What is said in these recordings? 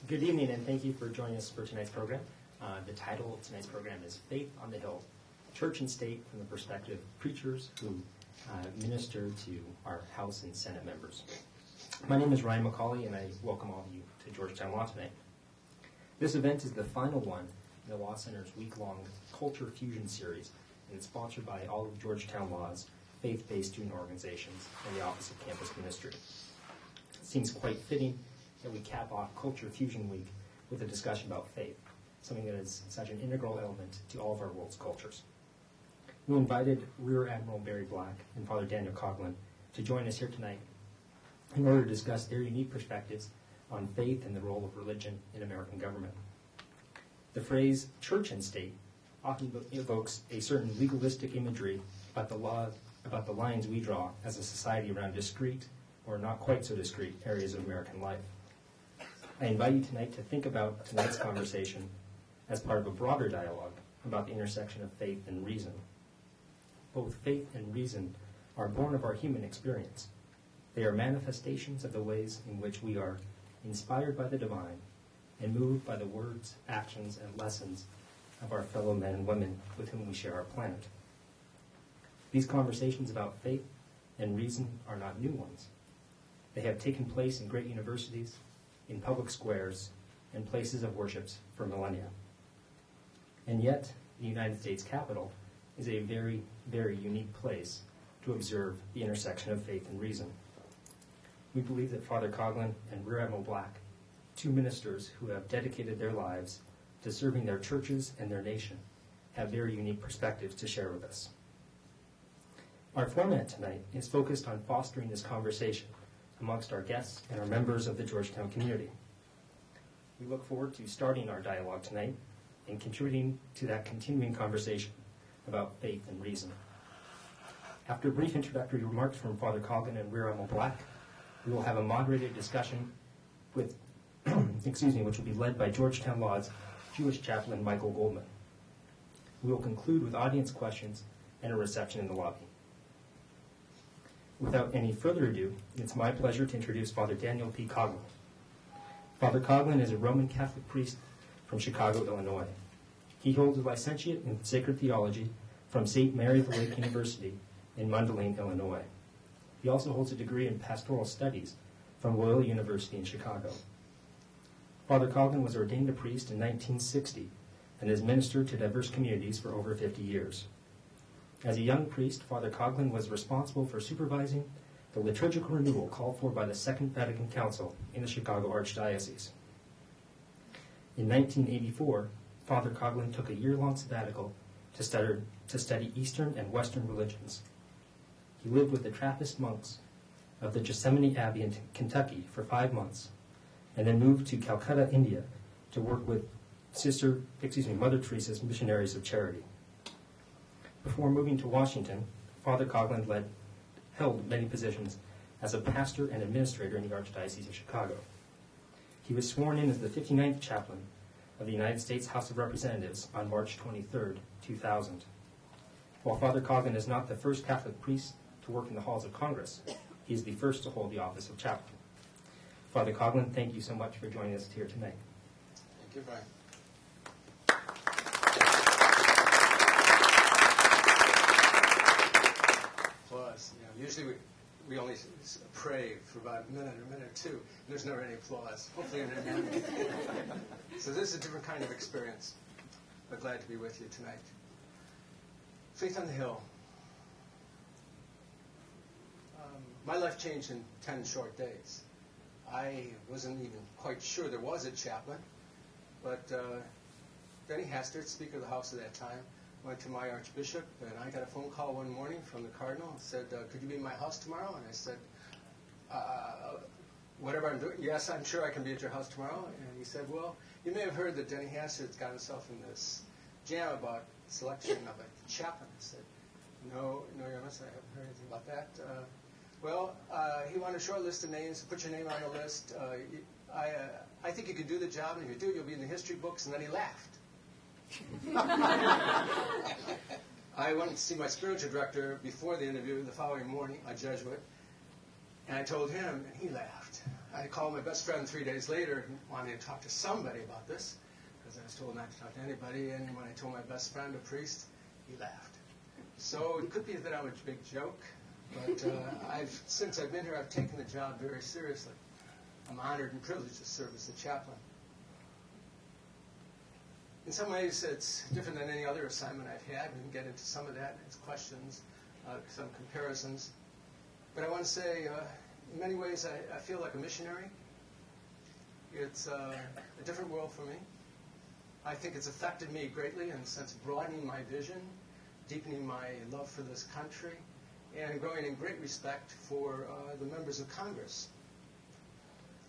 Good evening, and thank you for joining us for tonight's program. The title of tonight's program is Faith on the Hill, Church and State from the Perspective of Preachers Who Minister to our House and Senate members. My name is Ryan McCauley, and I welcome all of you to Georgetown Law tonight. This event is the final one in the Law Center's week-long Culture Fusion series, and it's sponsored by all of Georgetown Law's faith-based student organizations and the Office of Campus Ministry. It seems quite fitting that we cap off Culture Fusion Week with a discussion about faith, something that is such an integral element to all of our world's cultures. We invited Rear Admiral Barry Black and Father Daniel Coughlin to join us here tonight in order to discuss their unique perspectives on faith and the role of religion in American government. The phrase church and state often evokes a certain legalistic imagery about the lines we draw as a society around discrete or not quite so discrete areas of American life. I invite you tonight to think about tonight's conversation as part of a broader dialogue about the intersection of faith and reason. Both faith and reason are born of our human experience. They are manifestations of the ways in which we are inspired by the divine and moved by the words, actions, and lessons of our fellow men and women with whom we share our planet. These conversations about faith and reason are not new ones. They have taken place in great universities, in public squares, and places of worship for millennia. And yet, the United States Capitol is a very, very unique place to observe the intersection of faith and reason. We believe that Father Coughlin and Rear Admiral Black, two ministers who have dedicated their lives to serving their churches and their nation, have very unique perspectives to share with us. Our format tonight is focused on fostering this conversation amongst our guests and our members of the Georgetown community. We look forward to starting our dialogue tonight and contributing to that continuing conversation about faith and reason. After brief introductory remarks from Father Coughlin and Rear Admiral Black, we will have a moderated discussion with, which will be led by Georgetown Law's Jewish chaplain Michael Goldman. We will conclude with audience questions and a reception in the lobby. Without any further ado, it's my pleasure to introduce Father Daniel P. Coughlin. Father Coughlin is a Roman Catholic priest from Chicago, Illinois. He holds a licentiate in sacred theology from St. Mary the Lake University in Mundelein, Illinois. He also holds a degree in pastoral studies from Loyola University in Chicago. Father Coughlin was ordained a priest in 1960 and has ministered to diverse communities for over 50 years. As a young priest, Father Coughlin was responsible for supervising the liturgical renewal called for by the Second Vatican Council in the Chicago Archdiocese. In 1984, Father Coughlin took a year-long sabbatical to study Eastern and Western religions. He lived with the Trappist monks of the Gethsemane Abbey in Kentucky for 5 months, and then moved to Calcutta, India, to work with Mother Teresa's Missionaries of Charity. Before moving to Washington, Father Coughlin held many positions as a pastor and administrator in the Archdiocese of Chicago. He was sworn in as the 59th chaplain of the United States House of Representatives on March 23, 2000. While Father Coughlin is not the first Catholic priest to work in the halls of Congress, he is the first to hold the office of chaplain. Father Coughlin, thank you so much for joining us here tonight. Thank you, Brian. Applause. Usually we only pray for about a minute or two, and there's never any applause. Hopefully in an end. So this is a different kind of experience, but glad to be with you tonight. Faith on the Hill. My life changed in 10 short days. I wasn't even quite sure there was a chaplain, but Denny Hastert, Speaker of the House at that time, went to my Archbishop, and I got a phone call one morning from the Cardinal and said, could you be in my house tomorrow? And I said, whatever I'm doing, yes, I'm sure I can be at your house tomorrow. And he said, well, you may have heard that Denny Hastert's got himself in this jam about selection of a chaplain. I said, no, Your Eminence, I haven't heard anything about that. He wanted a short list of names, put your name on the list. I think you could do the job, and if you do, you'll be in the history books. And then he laughed. I went to see my spiritual director before the interview the following morning, a Jesuit, and I told him, and he laughed. I called my best friend 3 days later and wanted to talk to somebody about this, because I was told not to talk to anybody, and when I told my best friend, a priest, he laughed. So it could be that I'm a big joke, but since I've been here, I've taken the job very seriously. I'm honored and privileged to serve as the chaplain. In some ways, it's different than any other assignment I've had. We can get into some of that as questions, some comparisons. But I want to say, in many ways, I feel like a missionary. It's a different world for me. I think it's affected me greatly in the sense of broadening my vision, deepening my love for this country, and growing in great respect for the members of Congress.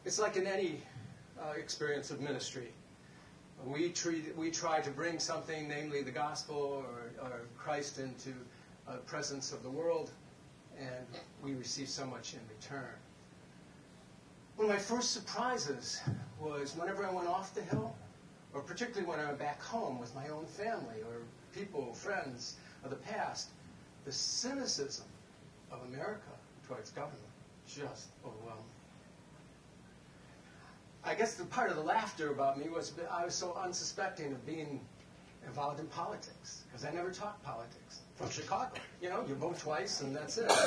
It's like in any experience of ministry. We try to bring something, namely the gospel or Christ, into the presence of the world, and we receive so much in return. One of my first surprises was whenever I went off the Hill, or particularly when I went back home with my own family or people, friends of the past, the cynicism of America towards government just overwhelmed me. I guess the part of the laughter about me was I was so unsuspecting of being involved in politics, because I never talked politics. From Chicago, you know, you vote twice and that's it. But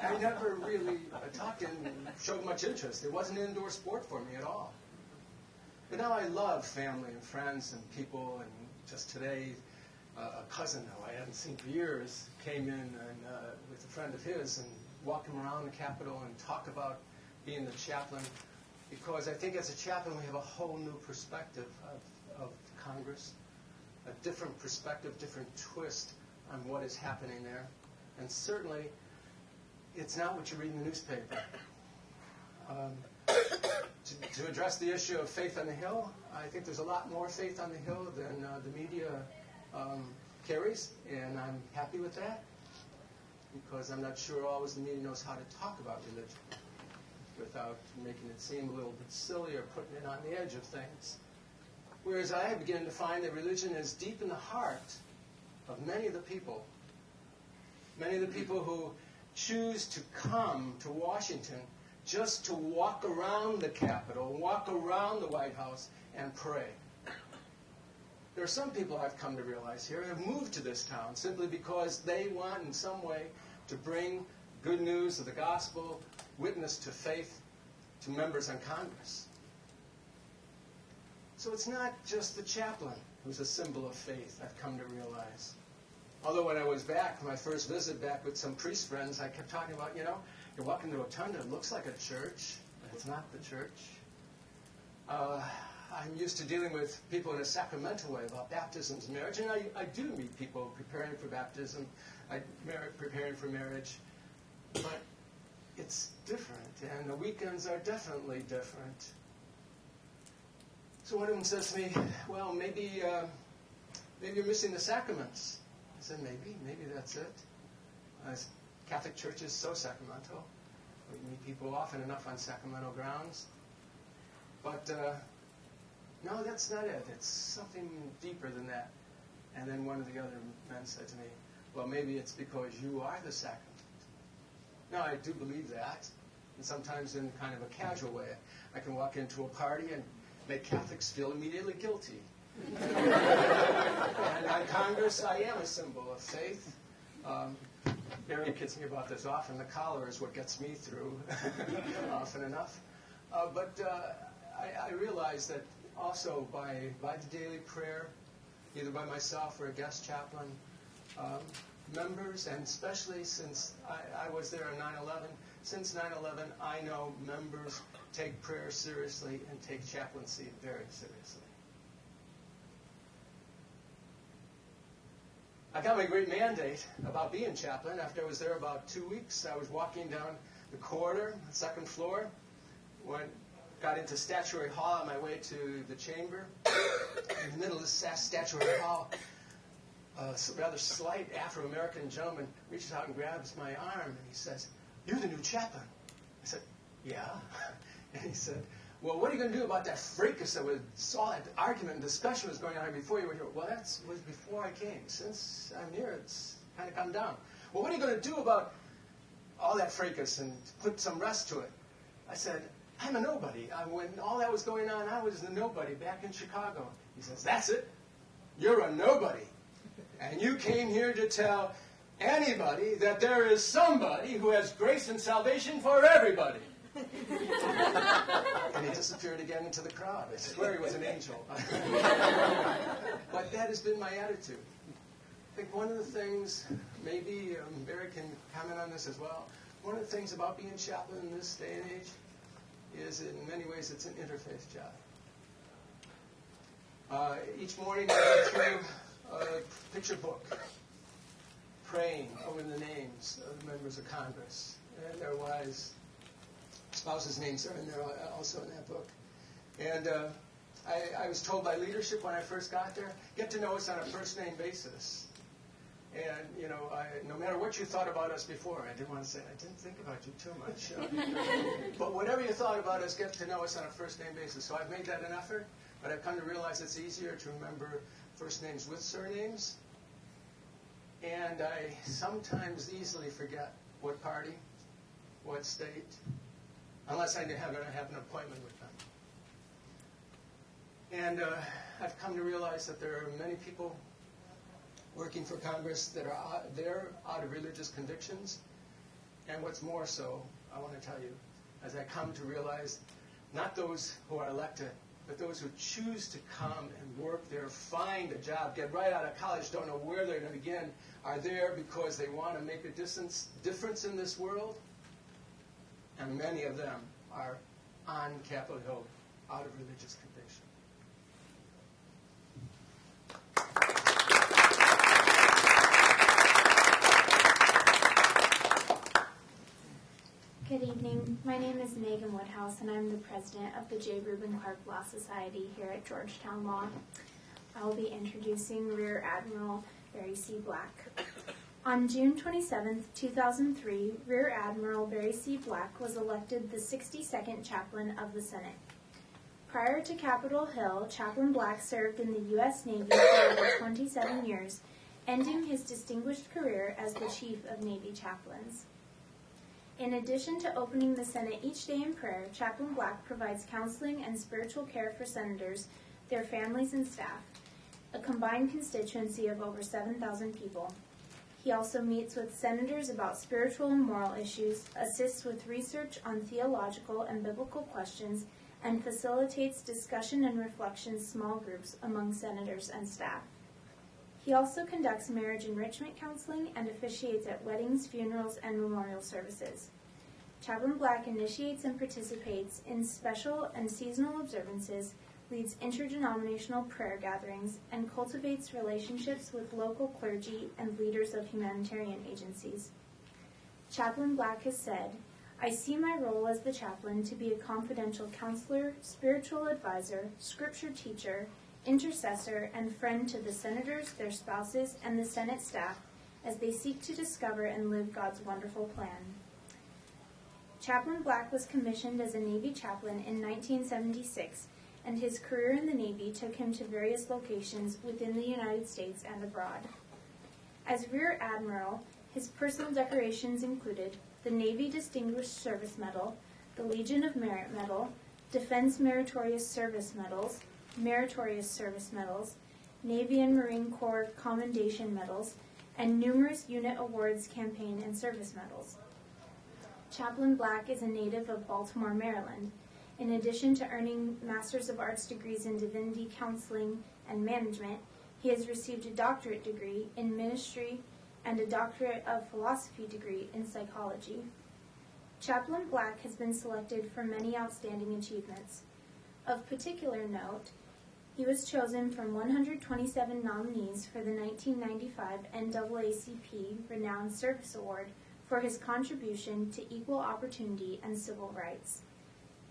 I never really talked and showed much interest. It wasn't an indoor sport for me at all. But now I love family and friends and people, and just today, a cousin who I hadn't seen for years came in and, with a friend of his and walked him around the Capitol and talk about being the chaplain, because I think as a chaplain we have a whole new perspective of Congress, a different perspective, different twist on what is happening there. And certainly, it's not what you read in the newspaper. To address the issue of faith on the Hill, I think there's a lot more faith on the Hill than the media carries, and I'm happy with that, because I'm not sure always the media knows how to talk about religion without making it seem a little bit silly or putting it on the edge of things. Whereas I begin to find that religion is deep in the heart of many of the people who choose to come to Washington just to walk around the Capitol, walk around the White House, and pray. There are some people I've come to realize here who have moved to this town simply because they want in some way to bring good news of the gospel, witness to faith, to members on Congress. So it's not just the chaplain who's a symbol of faith, I've come to realize. Although when I was back, my first visit back with some priest friends, I kept talking about, you know, you're walking the rotunda, it looks like a church, but it's not the church. I'm used to dealing with people in a sacramental way about baptisms and marriage, and I do meet people preparing for baptism, preparing for marriage, but it's different, and the weekends are definitely different. So one of them says to me, well, maybe you're missing the sacraments. I said, maybe that's it. Catholic Church is so sacramental. We meet people often enough on sacramental grounds. But no, that's not it. It's something deeper than that. And then one of the other men said to me, well, maybe it's because you are the sacrament. Now, I do believe that, and sometimes in kind of a casual way. I can walk into a party and make Catholics feel immediately guilty. And on Congress, I am a symbol of faith. Mary kids me about this often. The collar is what gets me through often enough. But I realize that also by the daily prayer, either by myself or a guest chaplain, members, and especially since I was there on 9/11, since 9/11, I know members take prayer seriously and take chaplaincy very seriously. I got my great mandate about being chaplain. After I was there about 2 weeks, I was walking down the corridor, the second floor, got into Statuary Hall on my way to the chamber. In the middle of this Statuary Hall, a rather slight Afro-American gentleman reaches out and grabs my arm, and he says, "You're the new chaplain." I said, "Yeah." And he said, "Well, what are you going to do about that fracas that saw that argument and discussion was going on before you were here?" "Well, that was before I came. Since I'm here, it's kind of come down." "Well, what are you going to do about all that fracas and put some rest to it. I said, I'm a nobody. When all that was going on, I was the nobody back in Chicago. He says, that's it. You're a nobody. And you came here to tell anybody that there is somebody who has grace and salvation for everybody. And he disappeared again into the crowd. I swear he was an angel. But that has been my attitude. I think one of the things, maybe Barry can comment on this as well, one of the things about being chaplain in this day and age is in many ways it's an interfaith job. Each morning I go through a picture book, praying over the names of the members of Congress and their wives. Spouses' names are in there also in that book. And I was told by leadership when I first got there, get to know us on a first-name basis. And, you know, no matter what you thought about us before, I didn't want to say, I didn't think about you too much. But whatever you thought about us, get to know us on a first-name basis. So I've made that an effort, but I've come to realize it's easier to remember first names with surnames. And I sometimes easily forget what party, what state, unless I have an appointment with them. And I've come to realize that there are many people working for Congress that are there out of religious convictions. And what's more so, I want to tell you, as I come to realize, not those who are elected, but those who choose to come and work there, find a job, get right out of college, don't know where they're going to begin, are there because they want to make a difference in this world. And many of them are on Capitol Hill out of religious conviction. Good evening. My name is Megan Woodhouse, and I'm the president of the J. Reuben Clark Law Society here at Georgetown Law. I will be introducing Rear Admiral Barry C. Black. On June 27, 2003, Rear Admiral Barry C. Black was elected the 62nd Chaplain of the Senate. Prior to Capitol Hill, Chaplain Black served in the U.S. Navy for over 27 years, ending his distinguished career as the Chief of Navy Chaplains. In addition to opening the Senate each day in prayer, Chaplain Black provides counseling and spiritual care for senators, their families, and staff, a combined constituency of over 7,000 people. He also meets with senators about spiritual and moral issues, assists with research on theological and biblical questions, and facilitates discussion and reflection small groups among senators and staff. He also conducts marriage enrichment counseling and officiates at weddings, funerals, and memorial services. Chaplain Black initiates and participates in special and seasonal observances, leads interdenominational prayer gatherings, and cultivates relationships with local clergy and leaders of humanitarian agencies. Chaplain Black has said, I see my role as the chaplain to be a confidential counselor, spiritual advisor, scripture teacher, intercessor, and friend to the senators, their spouses, and the Senate staff as they seek to discover and live God's wonderful plan. Chaplain Black was commissioned as a Navy chaplain in 1976, and his career in the Navy took him to various locations within the United States and abroad. As Rear Admiral, his personal decorations included the Navy Distinguished Service Medal, the Legion of Merit Medal, Defense Meritorious Service Medals, Meritorious Service Medals, Navy and Marine Corps Commendation Medals, and numerous unit awards, campaign, and service medals. Chaplain Black is a native of Baltimore, Maryland. In addition to earning Masters of Arts degrees in Divinity, Counseling, and Management, he has received a doctorate degree in Ministry and a Doctorate of Philosophy degree in Psychology. Chaplain Black has been selected for many outstanding achievements. Of particular note, he was chosen from 127 nominees for the 1995 NAACP Renowned Service Award for his contribution to equal opportunity and civil rights.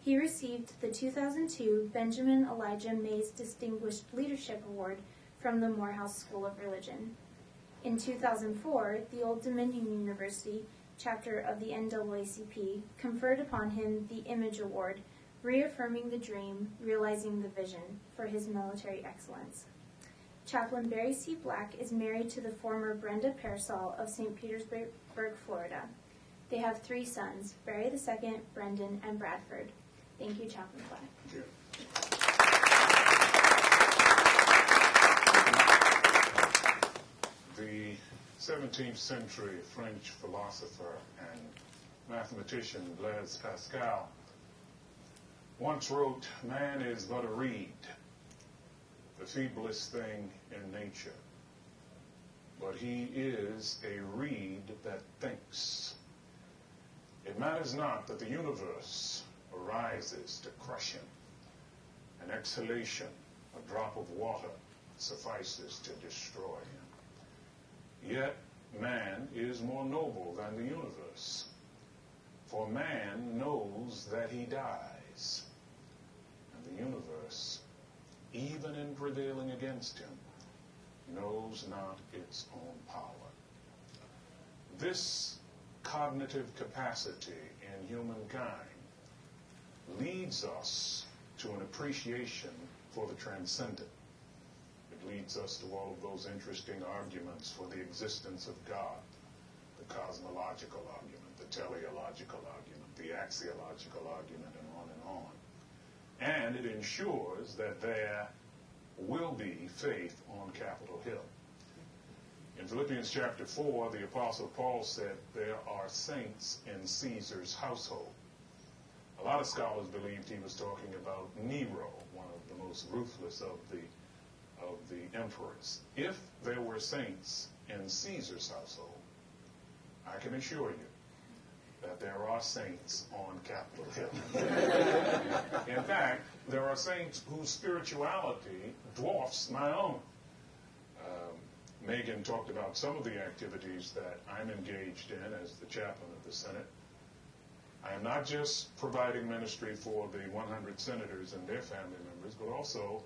He received the 2002 Benjamin Elijah Mays Distinguished Leadership Award from the Morehouse School of Religion. In 2004, the Old Dominion University, chapter of the NAACP, conferred upon him the Image Award, reaffirming the dream, realizing the vision for his military excellence. Chaplain Barry C. Black is married to the former Brenda Pearsall of St. Petersburg, Florida. They have 3 sons, Barry II, Brendan, and Bradford. Thank you, Chaplain Black. Thank you. The 17th century French philosopher and mathematician Blaise Pascal once wrote, "Man is but a reed, the feeblest thing in nature, but he is a reed that thinks. It matters not that the universe arises to crush him. An exhalation, a drop of water, suffices to destroy him. Yet man is more noble than the universe, for man knows that he dies, and the universe, even in prevailing against him, knows not its own power." This cognitive capacity in humankind leads us to an appreciation for the transcendent. It leads us to all of those interesting arguments for the existence of God, the cosmological argument, the teleological argument, the axiological argument, and on and on. And it ensures that there will be faith on Capitol Hill. In Philippians chapter 4, the Apostle Paul said there are saints in Caesar's household. A lot of scholars believed he was talking about Nero, one of the most ruthless of the emperors. If there were saints in Caesar's household, I can assure you that there are saints on Capitol Hill. In fact, there are saints whose spirituality dwarfs my own. Megan talked about some of the activities that I'm engaged in as the chaplain of the Senate. I am not just providing ministry for the 100 senators and their family members, but also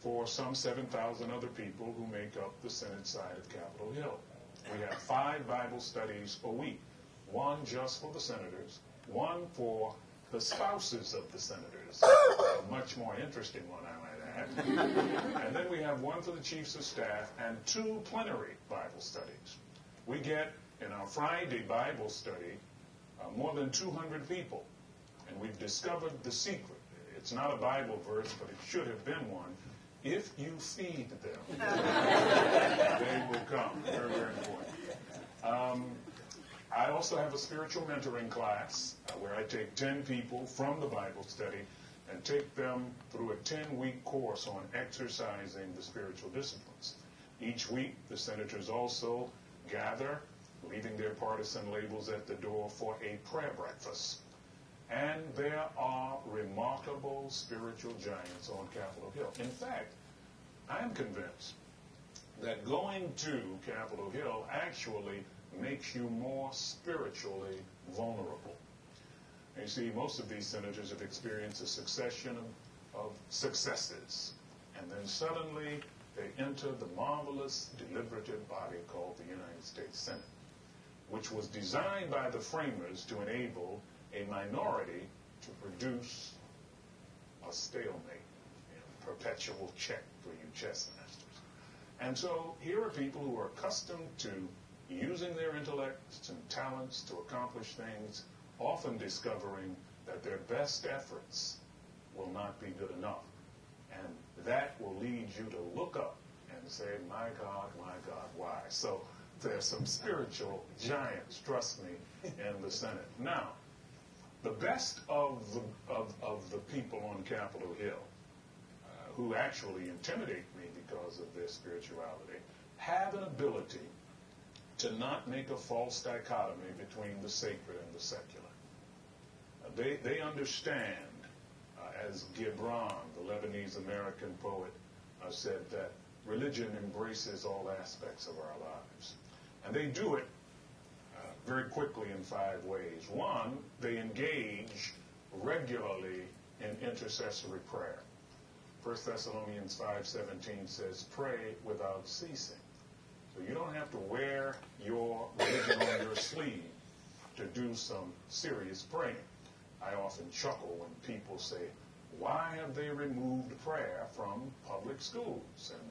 for some 7,000 other people who make up the Senate side of Capitol Hill. We have 5 Bible studies a week, one just for the senators, one for the spouses of the senators, a much more interesting one, I might add. And then we have one for the chiefs of staff and 2 plenary Bible studies. We get, in our Friday Bible study, more than 200 people. And we've discovered the secret. It's not a Bible verse, but it should have been one. If you feed them, they will come. Very, very important. I also have a spiritual mentoring class where I take 10 people from the Bible study and take them through a 10-week course on exercising the spiritual disciplines. Each week, the senators also gather, leaving their partisan labels at the door, for a prayer breakfast. And there are remarkable spiritual giants on Capitol Hill. In fact, I am convinced that going to Capitol Hill actually makes you more spiritually vulnerable. And you see, most of these senators have experienced a succession of successes. And then suddenly they enter the marvelous deliberative body called the United States Senate, which was designed by the framers to enable a minority to produce a stalemate, perpetual check for you chess masters. And so here are people who are accustomed to using their intellects and talents to accomplish things, often discovering that their best efforts will not be good enough. And that will lead you to look up and say, my God, why? So there's some spiritual giants, trust me, in the Senate. Now, the best of the people on Capitol Hill, who actually intimidate me because of their spirituality, have an ability to not make a false dichotomy between the sacred and the secular. They understand, as Gibran, the Lebanese-American poet, said, that religion embraces all aspects of our lives. And they do it very quickly in 5 ways. One, they engage regularly in intercessory prayer. 1 Thessalonians 5:17 says, pray without ceasing. So you don't have to wear your religion on your sleeve to do some serious praying. I often chuckle when people say, why have they removed prayer from public schools? And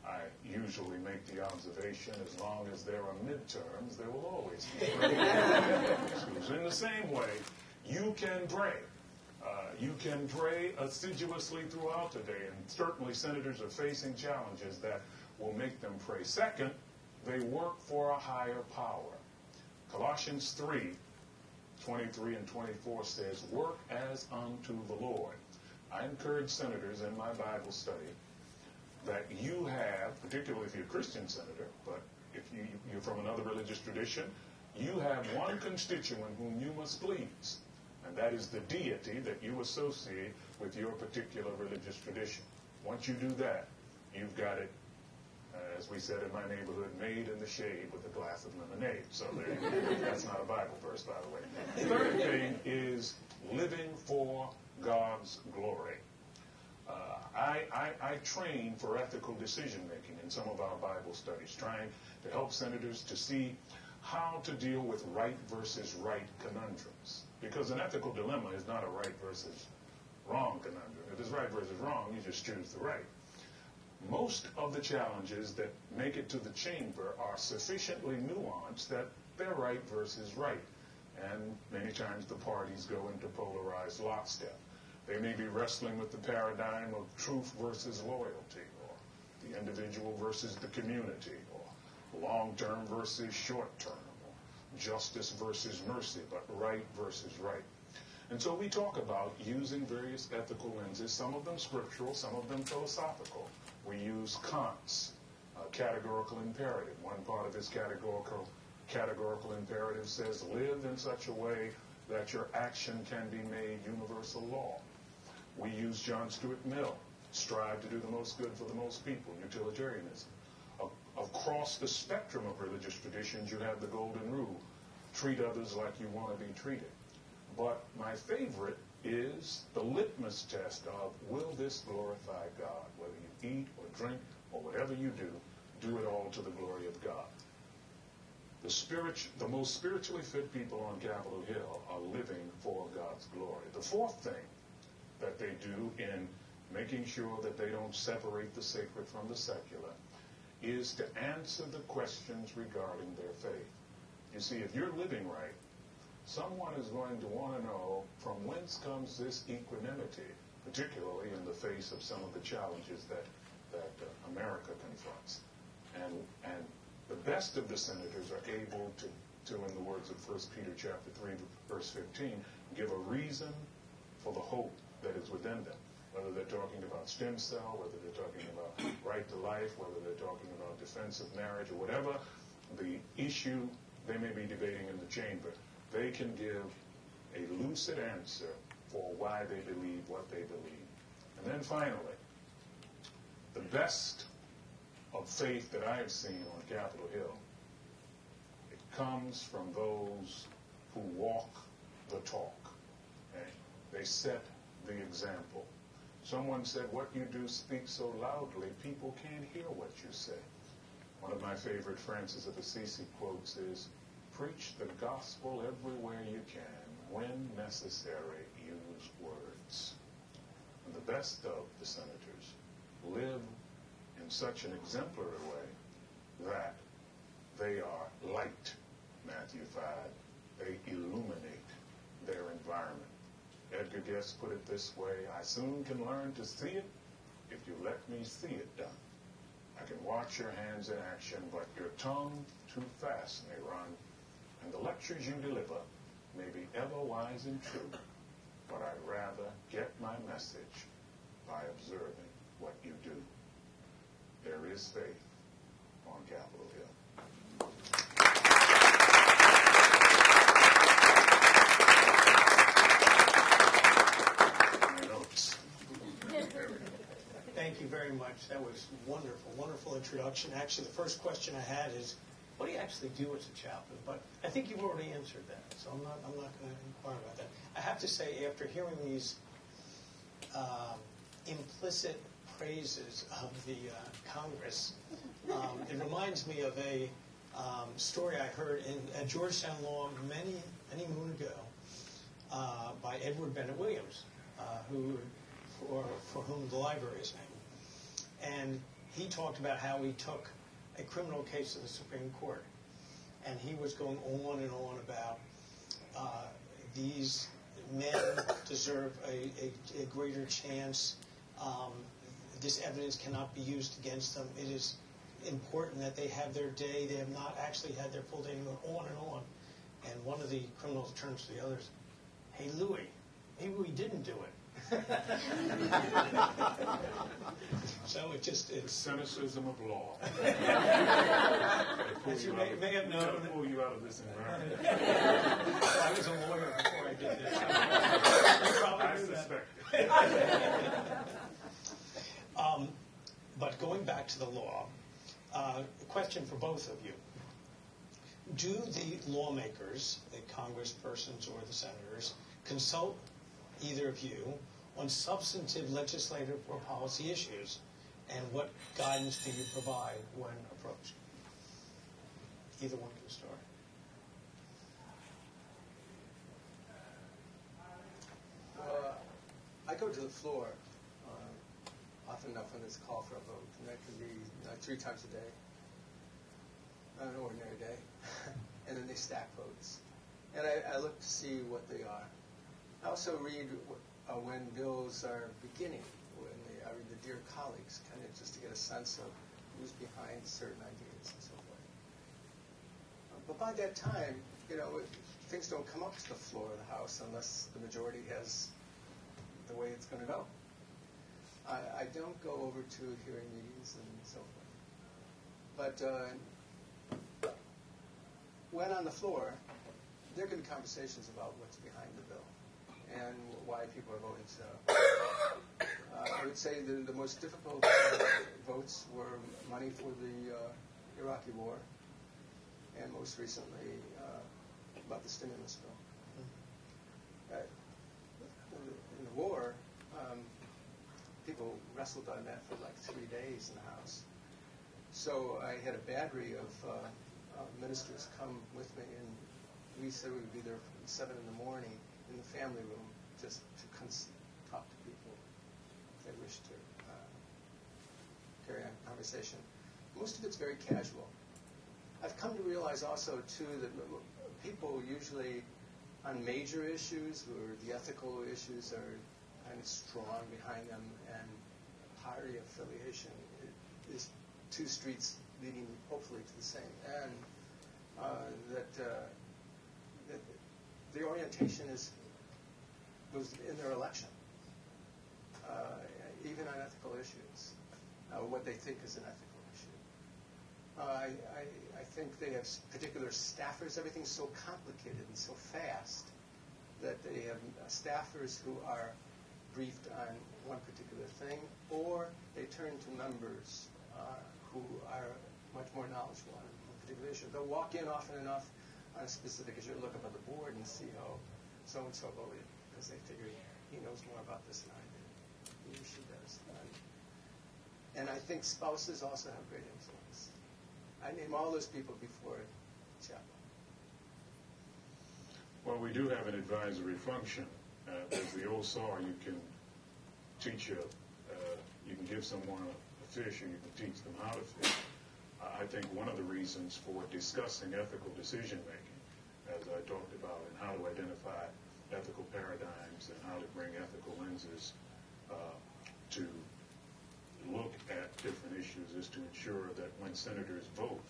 I usually make the observation, as long as there are midterms, there will always be schools. In the same way, you can pray. You can pray assiduously throughout the day, and certainly senators are facing challenges that will make them pray. Second, they work for a higher power. Colossians 3:23 and 24 says, work as unto the Lord. I encourage senators in my Bible study that you have, particularly if you're a Christian senator, but if you're from another religious tradition, you have one constituent whom you must please, and that is the deity that you associate with your particular religious tradition. Once you do that, you've got it, as we said in my neighborhood, made in the shade with a glass of lemonade. So that's not a Bible verse, by the way. The third thing is living for God's glory. I train for ethical decision-making in some of our Bible studies, trying to help senators to see how to deal with right versus right conundrums. Because an ethical dilemma is not a right versus wrong conundrum. If it's right versus wrong, you just choose the right. Most of the challenges that make it to the chamber are sufficiently nuanced that they're right versus right. And many times the parties go into polarized lockstep. They may be wrestling with the paradigm of truth versus loyalty, or the individual versus the community, or long-term versus short-term, or justice versus mercy, but right versus right. And so we talk about using various ethical lenses, some of them scriptural, some of them philosophical. We use Kant's categorical imperative. One part of his categorical imperative says, live in such a way that your action can be made universal law. We use John Stuart Mill, strive to do the most good for the most people, utilitarianism. Across the spectrum of religious traditions, you have the golden rule, treat others like you want to be treated. But my favorite is the litmus test of, will this glorify God? Whether you eat or drink or whatever you do it all to the glory of God. The most spiritually fit people on Capitol Hill are living for God's glory. The fourth thing that they do in making sure that they don't separate the sacred from the secular is to answer the questions regarding their faith. You see, if you're living right, someone is going to want to know from whence comes this equanimity, particularly in the face of some of the challenges that America confronts. And the best of the senators are able to, in the words of 1 Peter chapter 3, verse 15, give a reason for the hope that is within them. Whether they're talking about stem cell, whether they're talking about right to life, whether they're talking about defense of marriage, or whatever the issue they may be debating in the chamber, they can give a lucid answer for why they believe what they believe. And then finally, the best of faith that I have seen on Capitol Hill, it comes from those who walk the talk. Okay? They set the example. Someone said, what you do speaks so loudly, people can't hear what you say. One of my favorite Francis of Assisi quotes is, preach the gospel everywhere you can. When necessary, use words. And the best of the senators live in such an exemplary way that they are light, Matthew 5. They illuminate their environment. Edgar Guest put it this way, I soon can learn to see it if you let me see it done. I can watch your hands in action, but your tongue too fast may run, and the lectures you deliver may be ever wise and true, but I'd rather get my message by observing what you do. There is faith on Capitol Hill. Thank you very much. That was wonderful, wonderful introduction. Actually, the first question I had is, what do you actually do as a chaplain? But I think you've already answered that, so I'm not going to inquire about that. I have to say, after hearing these implicit praises of the Congress, it reminds me of a story I heard at Georgetown Law many moon ago by Edward Bennett Williams, for whom the library is named. And he talked about how he took a criminal case to the Supreme Court, and he was going on and on about these men deserve a greater chance. This evidence cannot be used against them. It is important that they have their day. They have not actually had their full day, and on and on. And one of the criminals turns to the others, "Hey, Louis, maybe we didn't do it." So it's cynicism of law. As you may have known, pull you out of this environment. I was a lawyer before I did this. You probably I knew suspect. But going back to the law, a question for both of you. Do the lawmakers, the congresspersons or the senators, consult either of you on substantive legislative or policy issues? And what guidance do you provide when approached? Either one can start. I go to the floor often enough when there's a call for a vote, and that can be 3 times a day, on an ordinary day, and then they stack votes. And I look to see what they are. I also read when bills are beginning, I read the Dear Colleagues, kind of just to get a sense of who's behind certain ideas and so forth. But by that time, things don't come up to the floor of the House unless the majority has the way it's going to go. I don't go over to hearing meetings and so forth. But when on the floor, there can be conversations about what's behind the bill and why people are voting so. I would say the most difficult votes were money for the Iraqi war, and most recently about the stimulus bill. In the war, people wrestled on that for like 3 days in the House. So I had a battery of ministers come with me, and we said we would be there from 7 in the morning in the family room just to talk to people if they wish to carry on a conversation. Most of it's very casual. I've come to realize also, too, that people usually on major issues or the ethical issues are kind of strong behind them, and party affiliation is 2 streets leading hopefully to the same end. That the orientation was in their election, even on ethical issues, what they think is an ethical issue. I think they have particular staffers. Everything's so complicated and so fast that they have staffers who are briefed on one particular thing, or they turn to members who are much more knowledgeable on a particular issue. They'll walk in often enough on a specific issue, look up at the board and see how so-and-so voted, because they figure he knows more about this than I do. He or she does. And I think spouses also have great influence. I name all those people before Chaplain. Well, we do have an advisory function. As the old saw, you can teach you can give someone a fish, or you can teach them how to fish. I think one of the reasons for discussing ethical decision-making, as I talked about, and how to identify ethical paradigms and how to bring ethical lenses to look at different issues, is to ensure that when senators vote,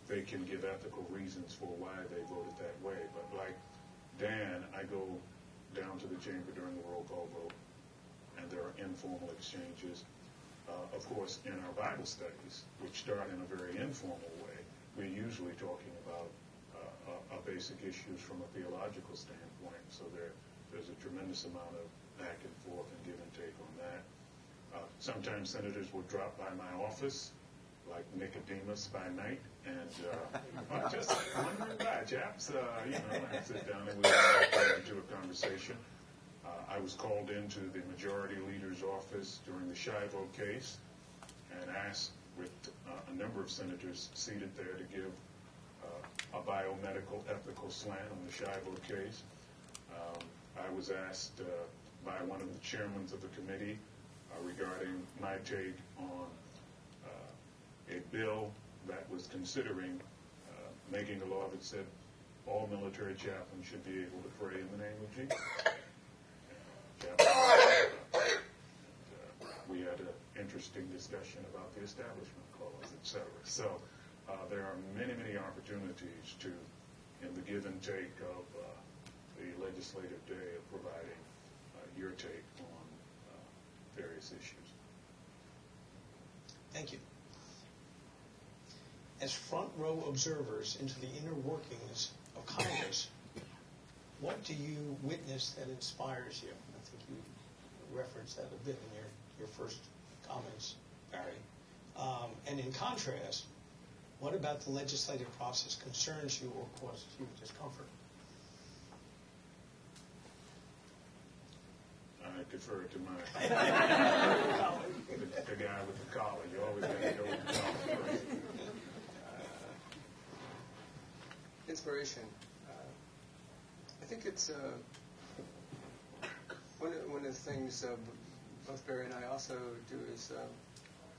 they can give ethical reasons for why they voted that way. But like Dan, I go down to the chamber during the roll call vote, and there are informal exchanges. Of course, in our Bible studies, which start in a very informal way, we're usually talking about basic issues from a theological standpoint. So there's a tremendous amount of back and forth and give and take on that. Sometimes senators will drop by my office, like Nicodemus by night, and just wondering why, chaps, and sit down and we get into a conversation. I was called into the majority leader's office during the Shivo case and asked with a number of senators seated there to give a biomedical ethical slant on the Shivo case. I was asked by one of the chairmen of the committee regarding my take on a bill that was considering making a law that said all military chaplains should be able to pray in the name of Jesus. We had an interesting discussion about the establishment clause, etc. So there are many, many opportunities to, in the give and take of the legislative day, of providing your take on various issues. Thank you. As front row observers into the inner workings of Congress, what do you witness that inspires you? I think you referenced that a bit in your first comments, Barry. And in contrast, what about the legislative process concerns you or causes you discomfort? I defer to my the guy with the collar. You always got to go with the collar first. Inspiration. I think it's one of the things both Barry and I also do is,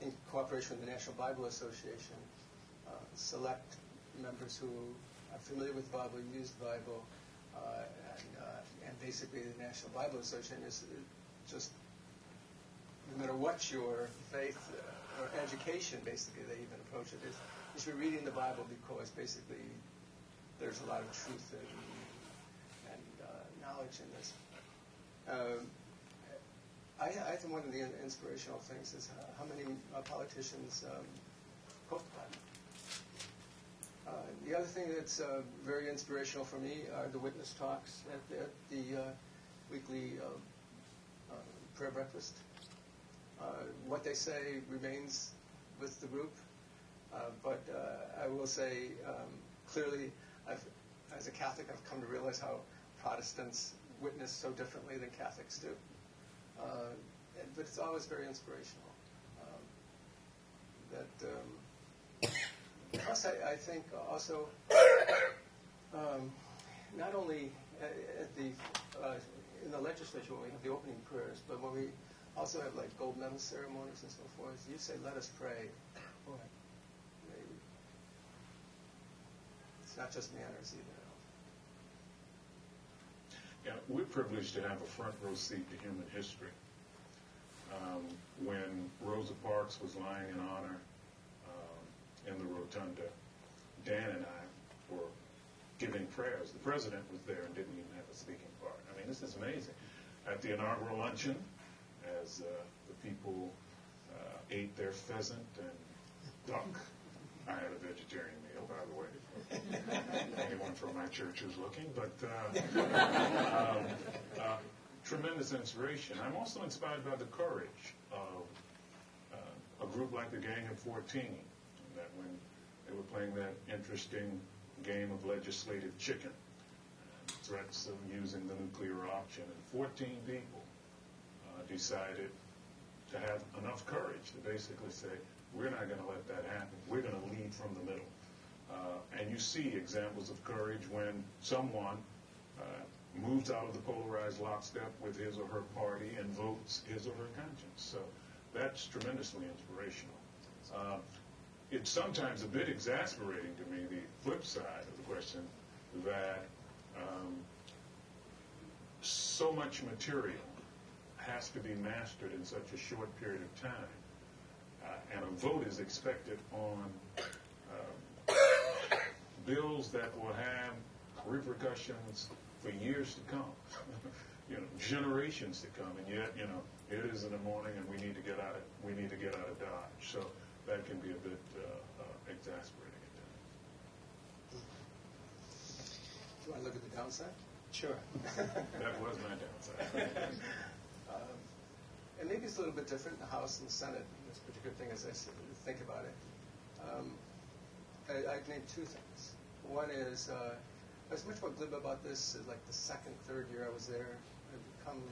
in cooperation with the National Bible Association, select members who are familiar with the Bible, use the Bible, and basically the National Bible Association is just, no matter what your faith or education, basically, they even approach it, is you should be reading the Bible because basically there's a lot of truth and knowledge in this. I think one of the inspirational things is how many politicians quote the Bible. The other thing that's very inspirational for me are the witness talks at the weekly prayer breakfast. What they say remains with the group, but I will say clearly, as a Catholic, I've come to realize how Protestants witness so differently than Catholics do. But it's always very inspirational. Plus, I think also, not only at the in the legislature when we have the opening prayers, but when we also have like gold medal ceremonies and so forth, you say, "Let us pray." Boy, it's not just manners either. Yeah, we're privileged to have a front row seat to human history. When Rosa Parks was lying in honor in the rotunda, Dan and I were giving prayers. The president was there and didn't even have a speaking part. I mean, this is amazing. At the inaugural luncheon, as the people ate their pheasant and duck, I had a vegetarian meal, by the way, for anyone from my church who's looking, but tremendous inspiration. I'm also inspired by the courage of a group like the Gang of 14, that when they were playing that interesting game of legislative chicken, threats of using the nuclear option, and 14 people decided to have enough courage to basically say, we're not going to let that happen. We're going to lead from the middle. And you see examples of courage when someone moves out of the polarized lockstep with his or her party and votes his or her conscience. So that's tremendously inspirational. It's sometimes a bit exasperating to me, the flip side of the question, that so much material has to be mastered in such a short period of time. And a vote is expected on bills that will have repercussions for years to come, generations to come, and yet, it is in the morning, and we need to get out of Dodge. So that can be a bit exasperating at times. Do you want to look at the downside? Sure. That was my downside. And maybe it's a little bit different in the House and the Senate. This particular thing, as I think about it, I'd name two things. One is I was much more glib about this like the second, third year I was there. I've become a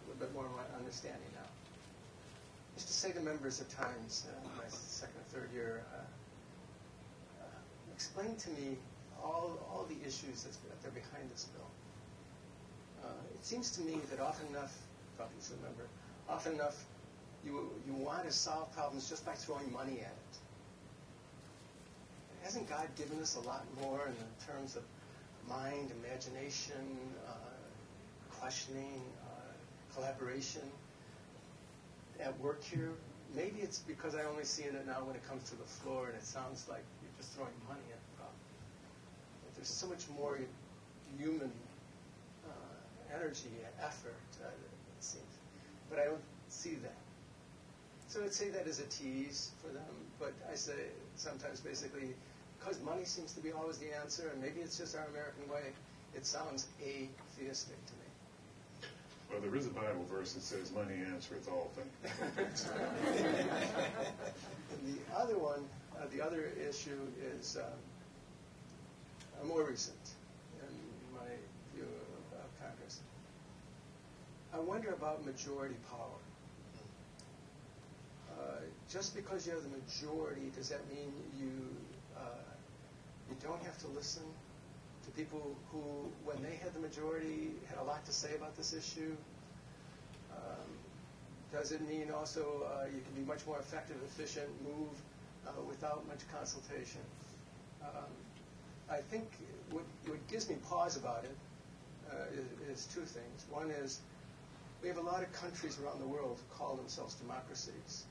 little bit more of my understanding now. I used to say to members at times in my second or third year, explain to me all the issues that are behind this bill. It seems to me that often enough, probably still remember, often enough, you want to solve problems just by throwing money at it. Hasn't God given us a lot more in the terms of mind, imagination, questioning, collaboration at work here? Maybe it's because I only see it now when it comes to the floor, and it sounds like you're just throwing money at the problem. But there's so much more human energy and effort, it seems. But I don't see that. So I'd say that as a tease for them, but I say sometimes basically, because money seems to be always the answer, and maybe it's just our American way, it sounds atheistic to me. Well, there is a Bible verse that says, money answereth all things. And the other one, the other issue is more recent in my view of Congress. I wonder about majority power. Just because you have the majority, does that mean you don't have to listen to people who, when they had the majority, had a lot to say about this issue? Does it mean also you can be much more effective, efficient, move without much consultation? I think what gives me pause about it is two things. One is we have a lot of countries around the world who call themselves democracies,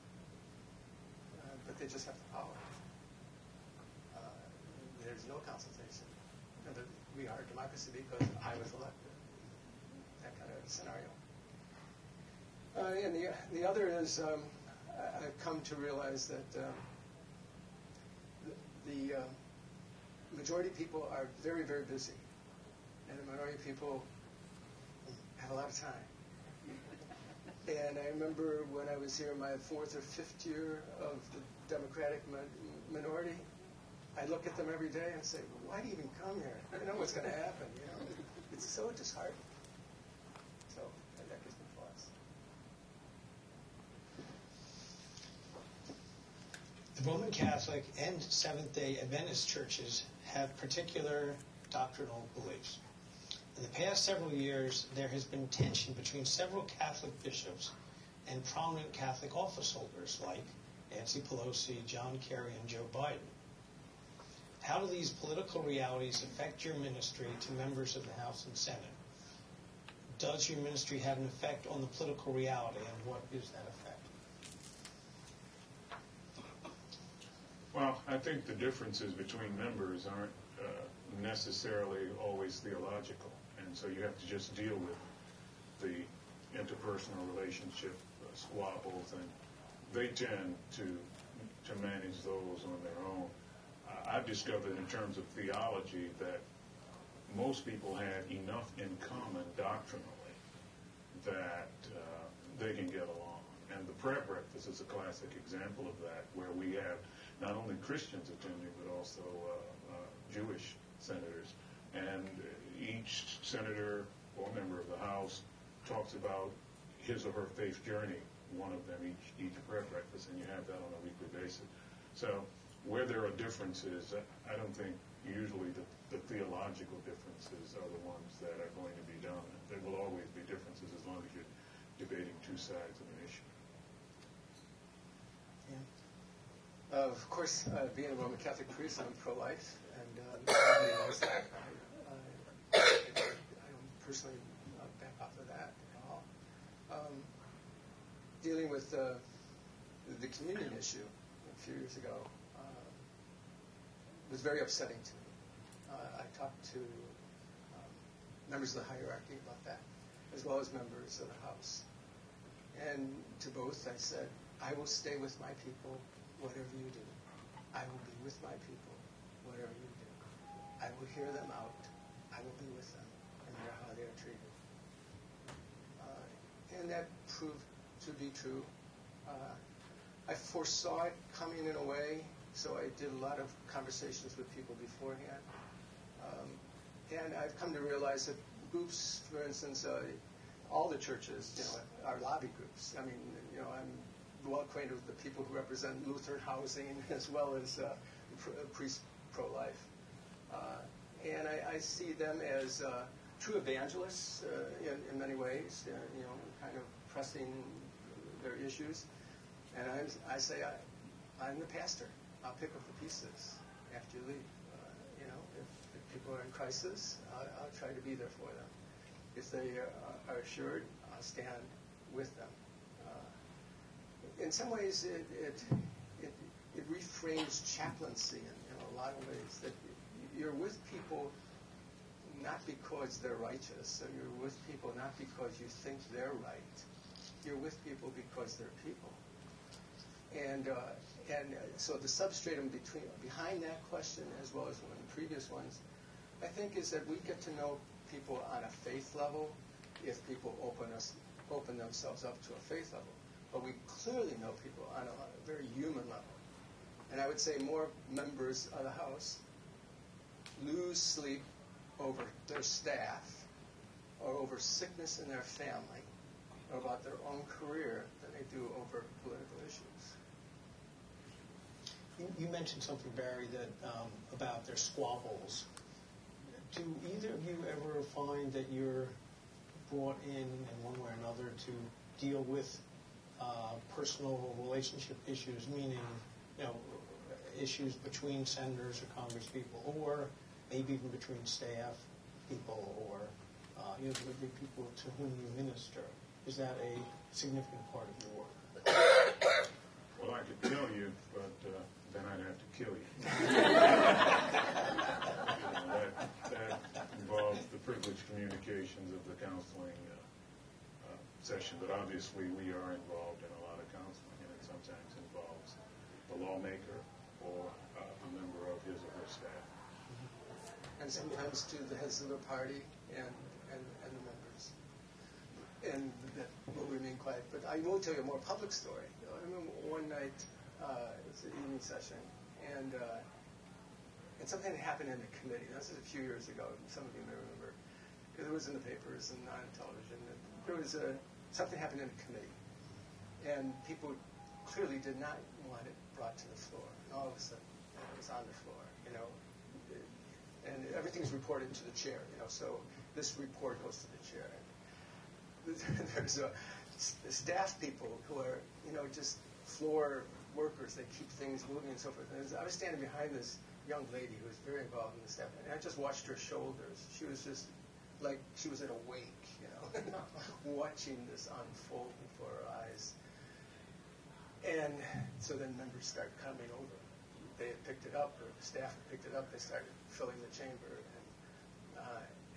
but they just have the power. There's no consultation. But we are a democracy because I was elected. That kind of scenario. And the other is I've come to realize that the majority people are very, very busy, and the minority people have a lot of time. And I remember when I was here in my 4th or 5th year of the Democratic minority, I look at them every day and say, well, why do you even come here? I know what's going to happen. You know, it's so disheartening. So that gives me pause. The Roman Catholic and Seventh-day Adventist churches have particular doctrinal beliefs. In the past several years, there has been tension between several Catholic bishops and prominent Catholic office holders like Nancy Pelosi, John Kerry, and Joe Biden. How do these political realities affect your ministry to members of the House and Senate? Does your ministry have an effect on the political reality, and what is that effect? Well, I think the differences between members aren't necessarily always theological, and so you have to just deal with the interpersonal relationship squabbles, and they tend to manage those on their own. I've discovered in terms of theology that most people have enough in common doctrinally that they can get along. And the prayer breakfast is a classic example of that, where we have not only Christians attending, but also Jewish senators. And each senator or member of the House talks about his or her faith journey, one of them each prayer breakfast, and you have that on a weekly basis. So where there are differences, I don't think usually the theological differences are the ones that are going to be dominant. There will always be differences as long as you're debating two sides of an issue. Yeah. Of course, being a Roman Catholic priest, I'm pro-life, and everybody knows that. I don't personally back off of that at all. Dealing with the communion issue a few years ago was very upsetting to me. I talked to members of the hierarchy about that, as well as members of the House. And to both I said, I will stay with my people, whatever you do. I will be with my people, whatever you do. I will hear them out. I will be with them, no matter how they are treated. And that proved to be true. I foresaw it coming in a way, so I did a lot of conversations with people beforehand. And I've come to realize that groups, for instance, all the churches, are lobby groups. I mean, I'm well acquainted with the people who represent Lutheran housing as well as priests pro-life. And I see them as true evangelists in many ways, kind of pressing their issues. And I say, I'm the pastor. I'll pick up the pieces after you leave. If people are in crisis, I'll try to be there for them. If they are assured, I'll stand with them. In some ways, it reframes chaplaincy in a lot of ways. That you're with people not because they're righteous, or you're with people not because you think they're right. You're with people because they're people. And so the substratum behind that question, as well as one of the previous ones, I think is that we get to know people on a faith level if people open themselves up to a faith level. But we clearly know people on a very human level. And I would say more members of the House lose sleep over their staff or over sickness in their family or about their own career than they do over political issues. You mentioned something, Barry, that about their squabbles. Do either of you ever find that you're brought in one way or another to deal with personal relationship issues, meaning, issues between senators or congresspeople, or maybe even between staff people or the people to whom you minister? Is that a significant part of your work? Well, I could tell you, but then I'd have to kill you. That involves the privileged communications of the counseling session, but obviously we are involved in a lot of counseling, and it sometimes involves the lawmaker or a member of his or her staff. And sometimes to the heads of the party and the members. And that will remain quiet. But I will tell you a more public story. I remember one night, it was an evening session, and something happened in the committee. This is a few years ago. Some of you may remember, because it was in the papers and on television. There was something happened in the committee, and people clearly did not want it brought to the floor. And all of a sudden, it was on the floor. And everything's reported to the chair. So this report goes to the chair. There's staff people who are, just floor workers. They keep things moving and so forth. And I was standing behind this young lady who was very involved in the staff, and I just watched her shoulders. She was just like she was at a wake, watching this unfold before her eyes. And so then members start coming over. They had picked it up, or the staff had picked it up. They started filling the chamber,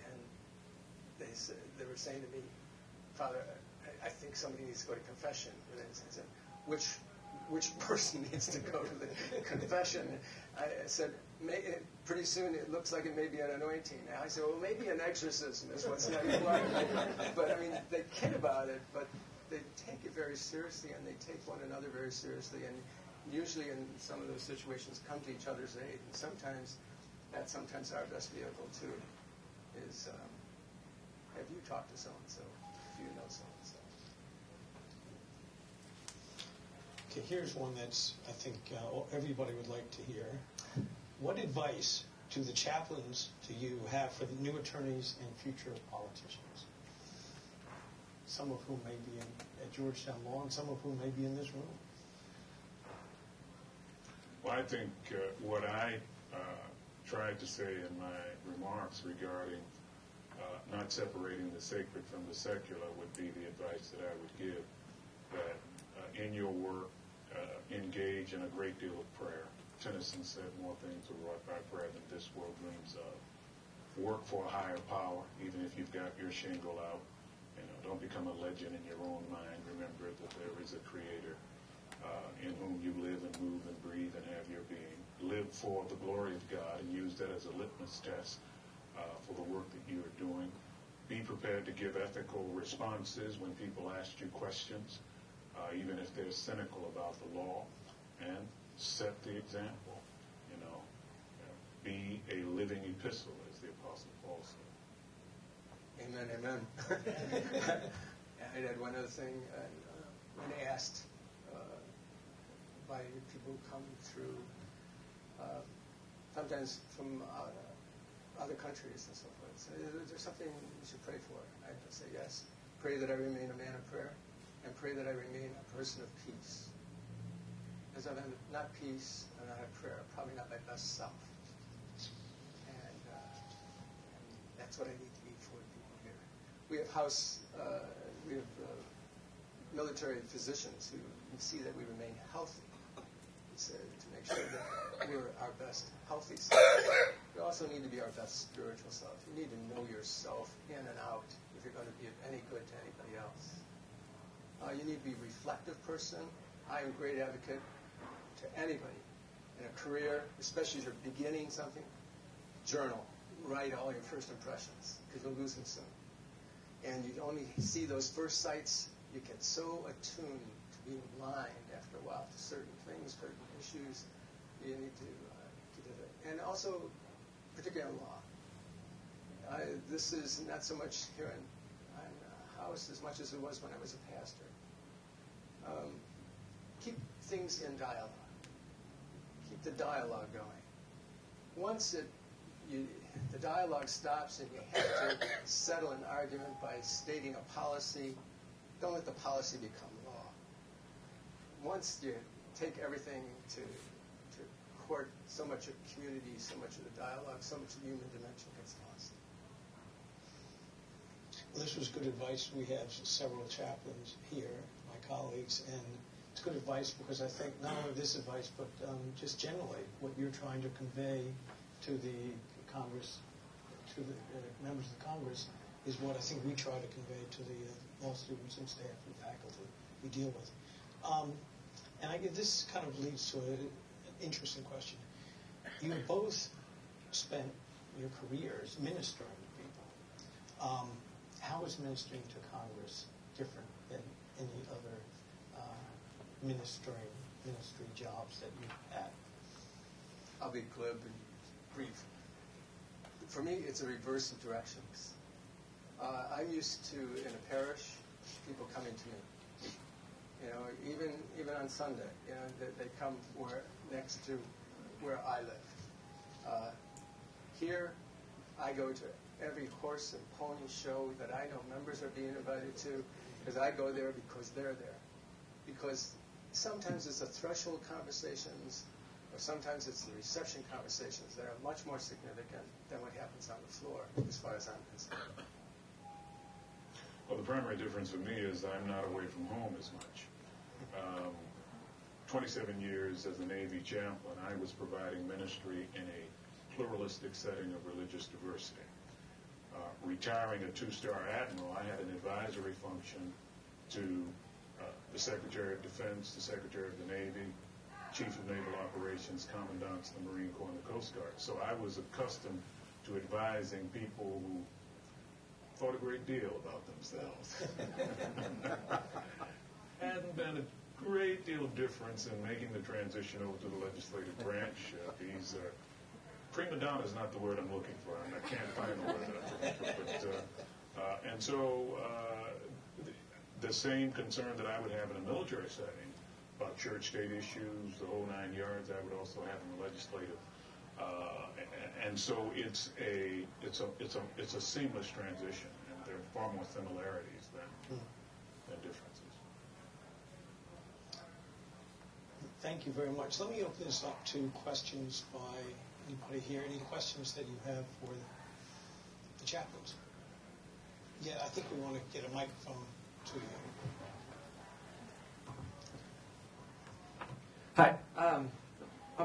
and they were saying to me, "Father, I think somebody needs to go to confession." And I said, "Which person needs to go to the confession?" I said, "Pretty soon it looks like it may be an anointing." Now I said, "Well, maybe an exorcism is what's not required." But I mean, they kid about it, but they take it very seriously, and they take one another very seriously, and usually in some of those situations come to each other's aid. And sometimes that's our best vehicle too, is have you talked to so-and-so, if you know so-and-so. Okay, here's one that's, I think, everybody would like to hear. What advice do the chaplains to you have for the new attorneys and future politicians? Some of whom may be at Georgetown Law, and some of whom may be in this room. Well, I think what I tried to say in my remarks regarding not separating the sacred from the secular would be the advice that I would give, that in your work, engage in a great deal of prayer. Tennyson said, "More things are wrought by prayer than this world dreams of." Work for a higher power, even if you've got your shingle out. Don't become a legend in your own mind. Remember that there is a creator in whom you live and move and breathe and have your being. Live for the glory of God and use that as a litmus test for the work that you are doing. Be prepared to give ethical responses when people ask you questions, even if they're cynical about the law, and set the example. Be a living epistle, as the Apostle Paul said. Amen, amen. I'd add one other thing. When asked by people who come through, sometimes from other countries and so forth, so is there something you should pray for? I'd say yes. Pray that I remain a man of prayer. and pray that I remain a person of peace. Because if I'm not peace, I'm not at prayer, I'm probably not my best self. And that's what I need to be for the people here. We have military physicians who see that we remain healthy. To make sure that we're our best healthy self. We also need to be our best spiritual self. You need to know yourself in and out if you're going to be of any good to anybody else. You need to be a reflective person. I am a great advocate to anybody in a career, especially if you're beginning something. Journal. Write all your first impressions because you'll lose them soon. And you only see those first sights. You get so attuned to being blind after a while to certain things, certain issues. You need to get it. And also, particularly in law. This is not so much here in a house as much as it was when I was a pastor. Keep things in dialogue. Keep the dialogue going. Once the dialogue stops and you have to settle an argument by stating a policy, don't let the policy become law. Once you take everything to court, so much of community, so much of the dialogue, so much of the human dimension gets lost. Well, this was good advice. We have several chaplains here, my colleagues, and it's good advice because I think not only this advice, but just generally what you're trying to convey to the Congress, to the members of the Congress, is what I think we try to convey to the law students and staff and faculty we deal with. And I guess this kind of leads to an interesting question. You both spent your careers ministering to people. How is ministering to Congress different than any other ministry jobs that you've had? I'll be glib and brief. For me, it's a reverse of directions. I'm used to, in a parish, people coming to me. You know, even on Sunday, you know, they come next to where I live. Here, I go to every horse and pony show that I know members are being invited to, because I go there because they're there. Because sometimes it's the threshold conversations, or sometimes it's the reception conversations that are much more significant than what happens on the floor, as far as I'm concerned. Well, the primary difference for me is I'm not away from home as much. 27 years as a Navy chaplain, I was providing ministry in a pluralistic setting of religious diversity. Retiring a two-star admiral, I had an advisory function to the Secretary of Defense, the Secretary of the Navy, Chief of Naval Operations, Commandants of the Marine Corps and the Coast Guard. So I was accustomed to advising people who thought a great deal about themselves. Hadn't been a great deal of difference in making the transition over to the legislative branch. These prima donna is not the word I'm looking for. I can't find the word that I'm looking for. And so the same concern that I would have in a military setting about church-state issues, the whole 9 yards, I would also have in the legislative. And so it's a seamless transition, and there are far more similarities than differences. Thank you very much. Let me open this up to questions by anybody here. Any questions that you have for the chaplains? Yeah, I think we want to get a microphone to you. Hi, I'm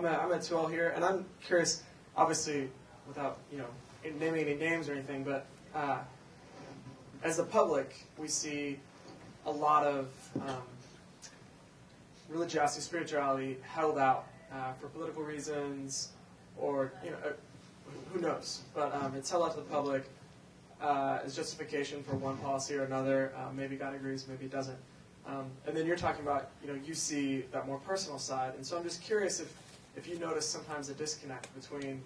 at 12 here, and I'm curious, obviously, without naming any names or anything, but as the public, we see a lot of religiosity, spirituality held out for political reasons, or who knows? But it's held out to the public as justification for one policy or another. Maybe God agrees, maybe he doesn't. And then you're talking about, you see that more personal side. And so I'm just curious if you notice sometimes a disconnect between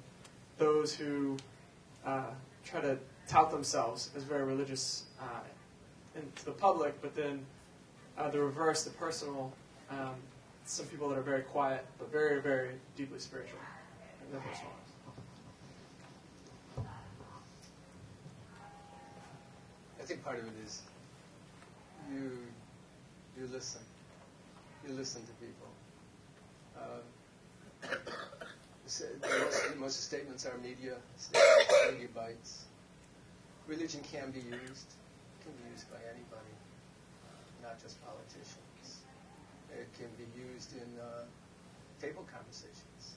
those who try to tout themselves as very religious and to the public, but then the reverse, the personal, some people that are very quiet, but very, very deeply spiritual in their personal lives. I think part of it is you You listen. You listen to people. Most of the statements are media bites. Religion can be used. It can be used by anybody, not just politicians. It can be used in table conversations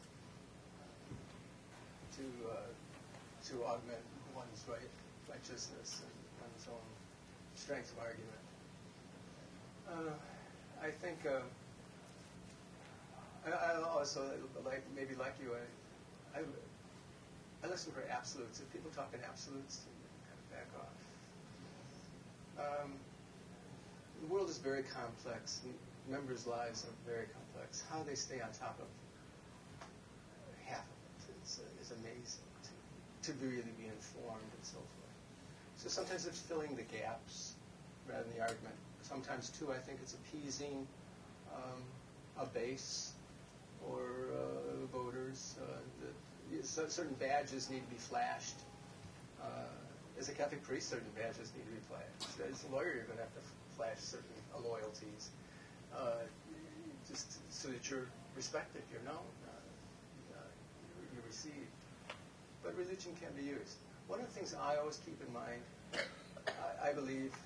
to augment one's righteousness and one's own strength of argument. I think I also, maybe like you, I listen for absolutes. If people talk in absolutes, kind of back off. The world is very complex. Members' lives are very complex. How they stay on top of half of it is amazing to really be informed and so forth. So sometimes it's filling the gaps rather than the argument. Sometimes, too, I think it's appeasing a base or voters. Certain badges need to be flashed. As a Catholic priest, certain badges need to be flashed. As a lawyer, you're going to have to flash certain loyalties just so that you're respected, you're known, you're received. But religion can be used. One of the things I always keep in mind, I believe,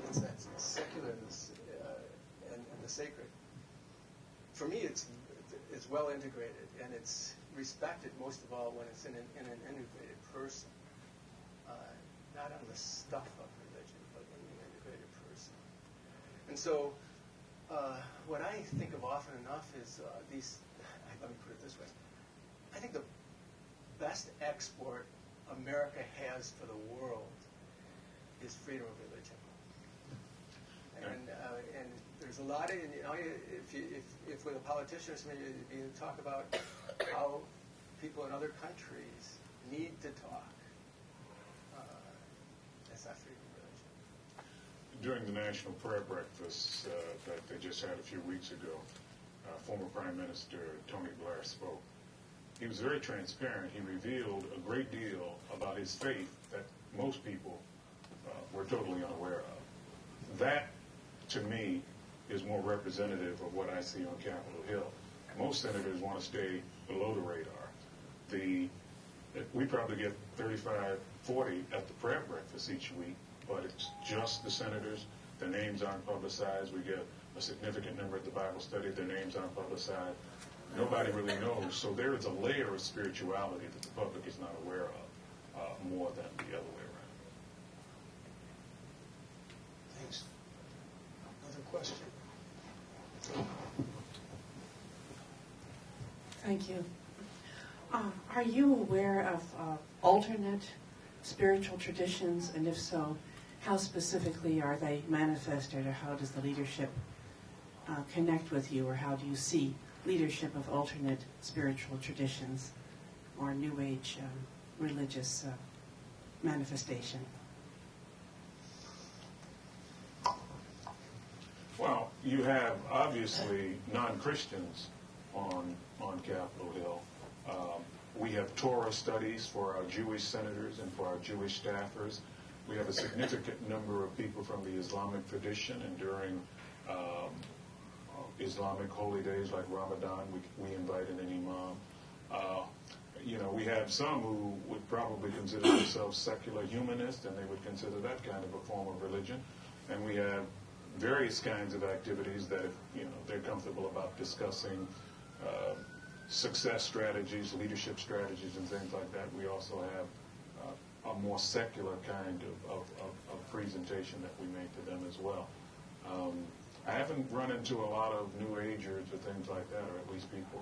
is that secularness and the sacred. For me, it's well integrated, and it's respected most of all when it's in an integrated person. Not on the stuff of religion, but in the integrated person. And so, what I think of often enough is these, let me put it this way, I think the best export America has for the world is freedom of religion. And there's a lot of, if with a politician or somebody, you talk about how people in other countries need to talk, that's not freedom of religion. During the National Prayer Breakfast that they just had a few weeks ago, former Prime Minister Tony Blair spoke. He was very transparent. He revealed a great deal about his faith that most people were totally unaware of. That, to me, is more representative of what I see on Capitol Hill. Most senators want to stay below the radar. We probably get 35, 40 at the prayer breakfast each week, but it's just the senators. Their names aren't publicized. We get a significant number at the Bible study. Their names aren't publicized. Nobody really knows. So there is a layer of spirituality that the public is not aware of more than the other way around. Thanks. Another question? Thank you. Are you aware of alternate spiritual traditions, and if so, how specifically are they manifested, or how does the leadership connect with you, or how do you see leadership of alternate spiritual traditions or New Age religious manifestation? Well, you have obviously non-Christians on Capitol Hill. We have Torah studies for our Jewish senators and for our Jewish staffers. We have a significant number of people from the Islamic tradition, and during Islamic holy days like Ramadan, we invite in an imam. We have some who would probably consider themselves secular humanists, and they would consider that kind of a form of religion. And we have various kinds of activities that, if they're comfortable about discussing success strategies, leadership strategies, and things like that. We also have a more secular kind of presentation that we make to them as well. I haven't run into a lot of New Agers or things like that, or at least people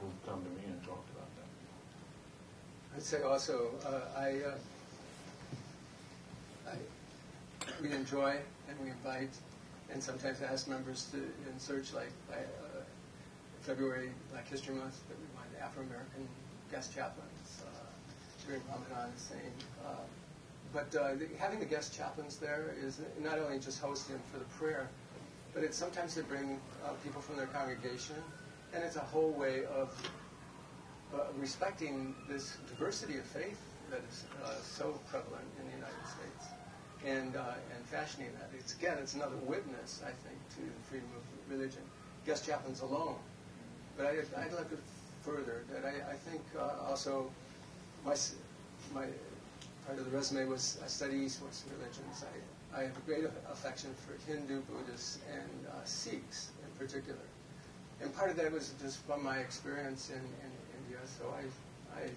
who've come to me and talked about that. I'd say also, we enjoy and we invite and sometimes ask members to, in search, like February Black History Month, that we want Afro-American guest chaplains. During Ramadan, the same. But having the guest chaplains there is not only just hosting them for the prayer, but it's sometimes they bring people from their congregation, and it's a whole way of respecting this diversity of faith that is so prevalent in the United States. and fashioning that. It's another witness, I think, to freedom of religion. Guest chaplains alone. But I'd like to further that I think also my part of the resume was I study East West religions. I have a great affection for Hindu, Buddhists, and Sikhs in particular. And part of that was just from my experience in India. So I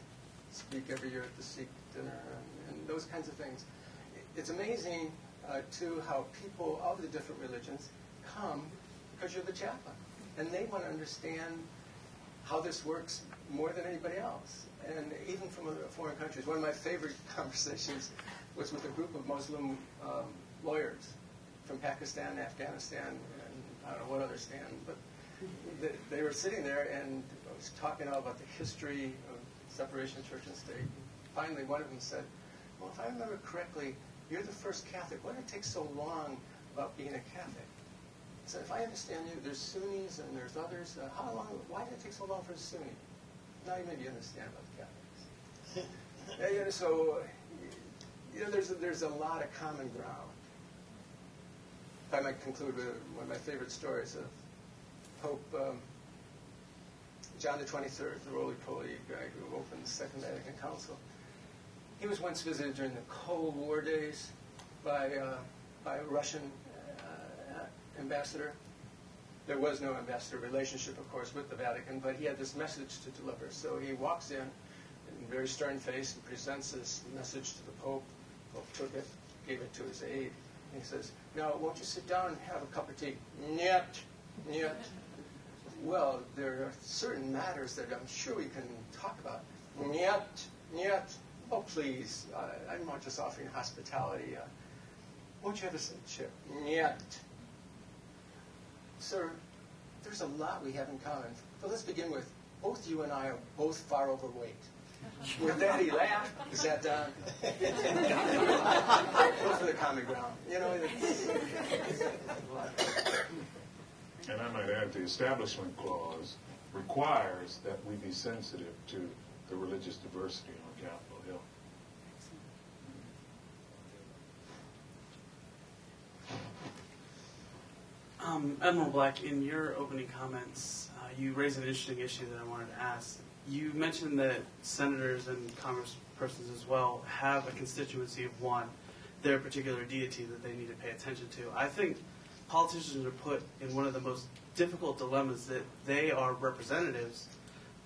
speak every year at the Sikh dinner and those kinds of things. It's amazing, too, how people of the different religions come because you're the chaplain. And they want to understand how this works more than anybody else. And even from other foreign countries. One of my favorite conversations was with a group of Muslim lawyers from Pakistan, Afghanistan, and I don't know what other stand, but they were sitting there and I was talking about the history of separation of church and state. Finally, one of them said, well, if I remember correctly, you're the first Catholic. Why did it take so long about being a Catholic? I said, if I understand you, there's Sunnis and there's others. Why did it take so long for the Sunni? Now you maybe understand about the Catholics. So, there's a lot of common ground. If I might conclude with one of my favorite stories of Pope John the 23rd, the roly-poly guy who opened the Second Vatican Council. He was once visited during the Cold War days by a Russian ambassador. There was no ambassador relationship, of course, with the Vatican, but he had this message to deliver. So he walks in very stern face and presents this message to the Pope. The Pope took it, gave it to his aide, and he says, now, won't you sit down and have a cup of tea? Nyet, nyet. Well, there are certain matters that I'm sure we can talk about. Nyet, nyet. Oh, please, I'm not just offering hospitality. Won't you have a chip? Nyet. Sir, there's a lot we have in common. But let's begin with, both you and I are both far overweight. With that, he laughed. He sat down. Go for the common ground. And I might add, the Establishment Clause requires that we be sensitive to the religious diversity on Capitol Hill. Admiral Black, in your opening comments, you raised an interesting issue that I wanted to ask. You mentioned that senators and congresspersons as well have a constituency of one, their particular deity that they need to pay attention to. I think politicians are put in one of the most difficult dilemmas that they are representatives,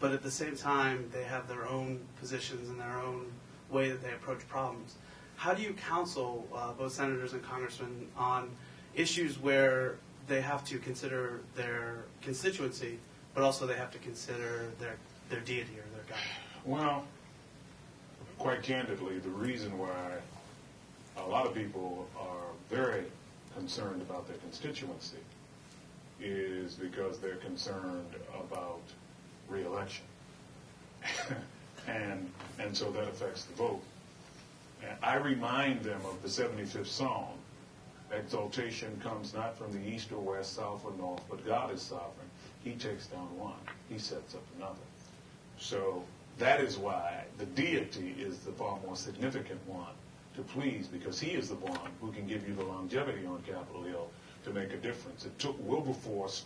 but at the same time they have their own positions and their own way that they approach problems. How do you counsel both senators and congressmen on issues where they have to consider their constituency, but also they have to consider their deity or their God? Well, quite candidly, the reason why a lot of people are very concerned about their constituency is because they're concerned about re-election. and so that affects the vote. And I remind them of the 75th Psalm. Exaltation comes not from the east or west, south or north, but God is sovereign. He takes down one. He sets up another. So that is why the deity is the far more significant one to please, because he is the one who can give you the longevity on Capitol Hill to make a difference. It took Wilberforce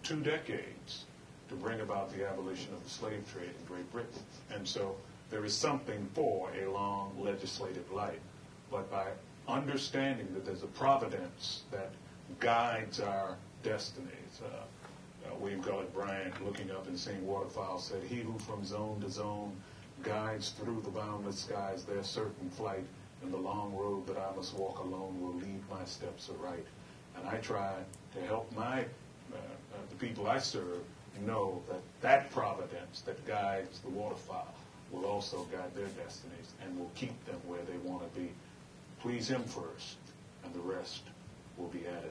2 decades to bring about the abolition of the slave trade in Great Britain. And so there is something for a long legislative life. But by understanding that there's a providence that guides our destinies, William Cullen Bryant, looking up and seeing waterfowl, said, he who from zone to zone guides through the boundless skies their certain flight, and the long road that I must walk alone will lead my steps aright. And I try to help the people I serve know that that providence that guides the waterfowl will also guide their destinies and will keep them where they want to be. Please him first, and the rest will be added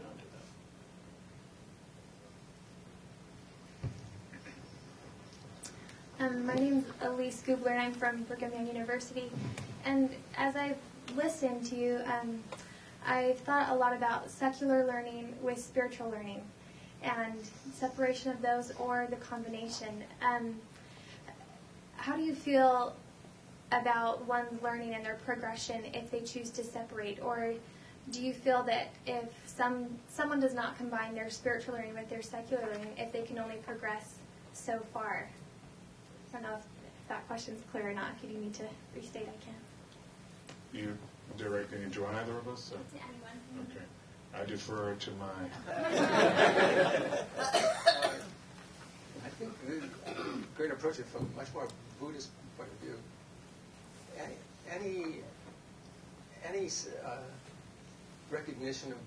unto them. My name is Elise Gubler, and I'm from Brigham Young University. And as I've listened to you, I've thought a lot about secular learning with spiritual learning and separation of those or the combination. How do you feel about one's learning and their progression if they choose to separate? Or do you feel that if someone does not combine their spiritual learning with their secular learning, if they can only progress so far? I don't know if that question's clear or not. If you need me to restate, I can. You directing it to either of us? Yeah, anyone. Okay. I defer to my... I think the great approach is from a much more Buddhist point of view. Any recognition of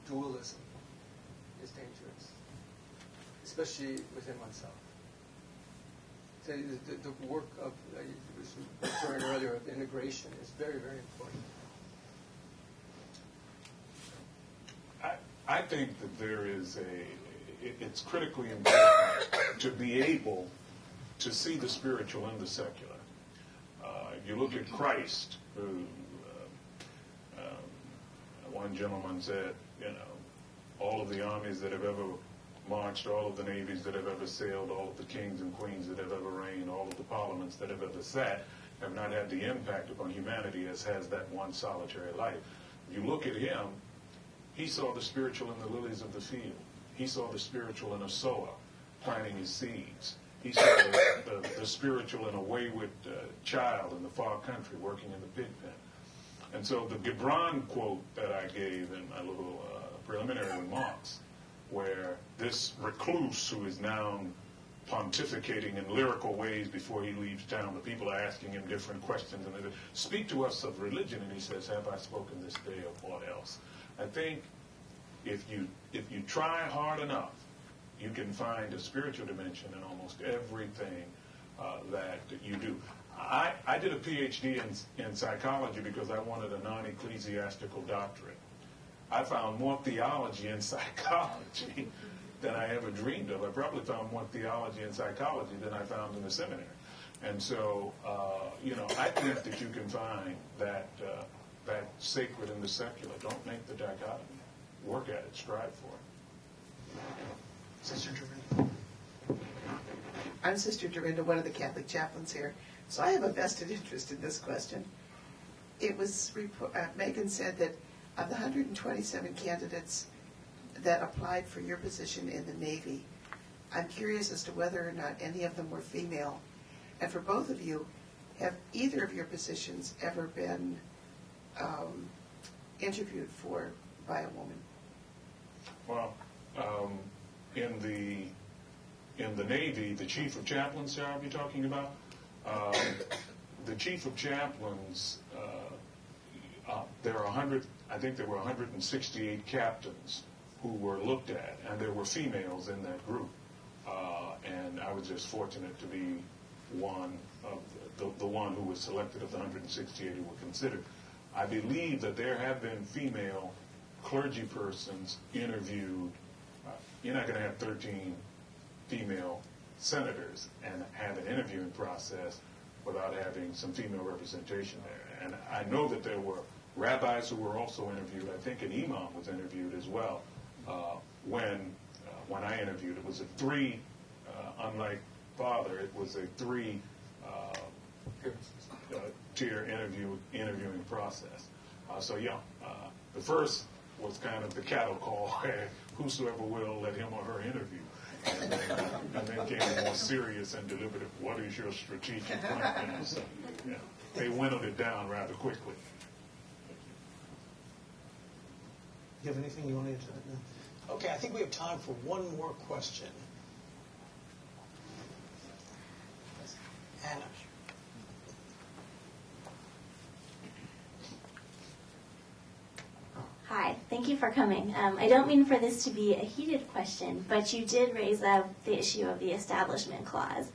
dualism is dangerous, especially within oneself. So the work of, you was referring earlier, of integration is very, very important. I think that there is it's critically important to be able to see the spiritual in the secular. You look at Christ, who one gentleman said, all of the armies that have ever marched, all of the navies that have ever sailed, all of the kings and queens that have ever reigned, all of the parliaments that have ever sat, have not had the impact upon humanity as has that one solitary life. If you look at him, he saw the spiritual in the lilies of the field. He saw the spiritual in a sower planting his seeds. He saw the spiritual in a wayward child in the far country working in the pig pen. And so the Gibran quote that I gave in my little preliminary remarks, where this recluse who is now pontificating in lyrical ways before he leaves town, the people are asking him different questions, and they say, speak to us of religion, and he says, have I spoken this day of aught else? I think if you try hard enough, you can find a spiritual dimension in almost everything that you do. I did a PhD in psychology because I wanted a non-ecclesiastical doctorate. I found more theology in psychology than I ever dreamed of. I probably found more theology in psychology than I found in the seminary. And so, I think that you can find that sacred in the secular. Don't make the dichotomy. Work at it. Strive for it. Sister Dorinda. I'm Sister Dorinda, one of the Catholic chaplains here. So I have a vested interest in this question. It was, Megan said that of the 127 candidates that applied for your position in the Navy, I'm curious as to whether or not any of them were female. And for both of you, have either of your positions ever been interviewed for by a woman? Well, in the Navy, the chief of chaplains, Sarah, are you talking about? The chief of chaplains, there are I think there were 168 captains who were looked at, and there were females in that group. And I was just fortunate to be one of the one who was selected of the 168 who were considered. I believe that there have been female clergy persons interviewed. You're not going to have 13 female senators and have an interviewing process without having some female representation there. And I know that there were rabbis who were also interviewed. I think an imam was interviewed as well. When I interviewed, it was a three, unlike Father, it was a three tier interviewing process. The first was kind of the cattle call, whosoever will, let him or her interview. And then came a more serious and deliberative, what is your strategic plan? So, they whittled it down rather quickly. You have anything you want to answer that now? Okay, I think we have time for one more question. Anna. Hi, thank you for coming. I don't mean for this to be a heated question, but you did raise up the issue of the Establishment Clause.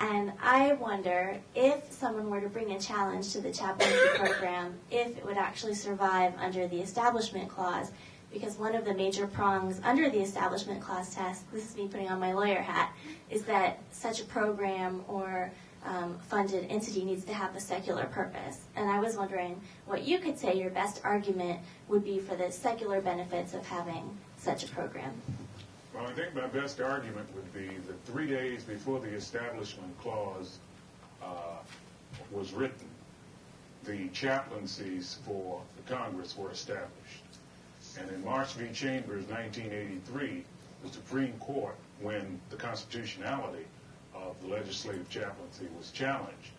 And I wonder if someone were to bring a challenge to the chaplaincy program, if it would actually survive under the Establishment Clause, because one of the major prongs under the Establishment Clause test, this is me putting on my lawyer hat, is that such a program or funded entity needs to have a secular purpose. And I was wondering what you could say your best argument would be for the secular benefits of having such a program. Well, I think my best argument would be that 3 days before the Establishment Clause was written, the chaplaincies for the Congress were established. And in Marsh v. Chambers, 1983, the Supreme Court, when the constitutionality of the legislative chaplaincy was challenged,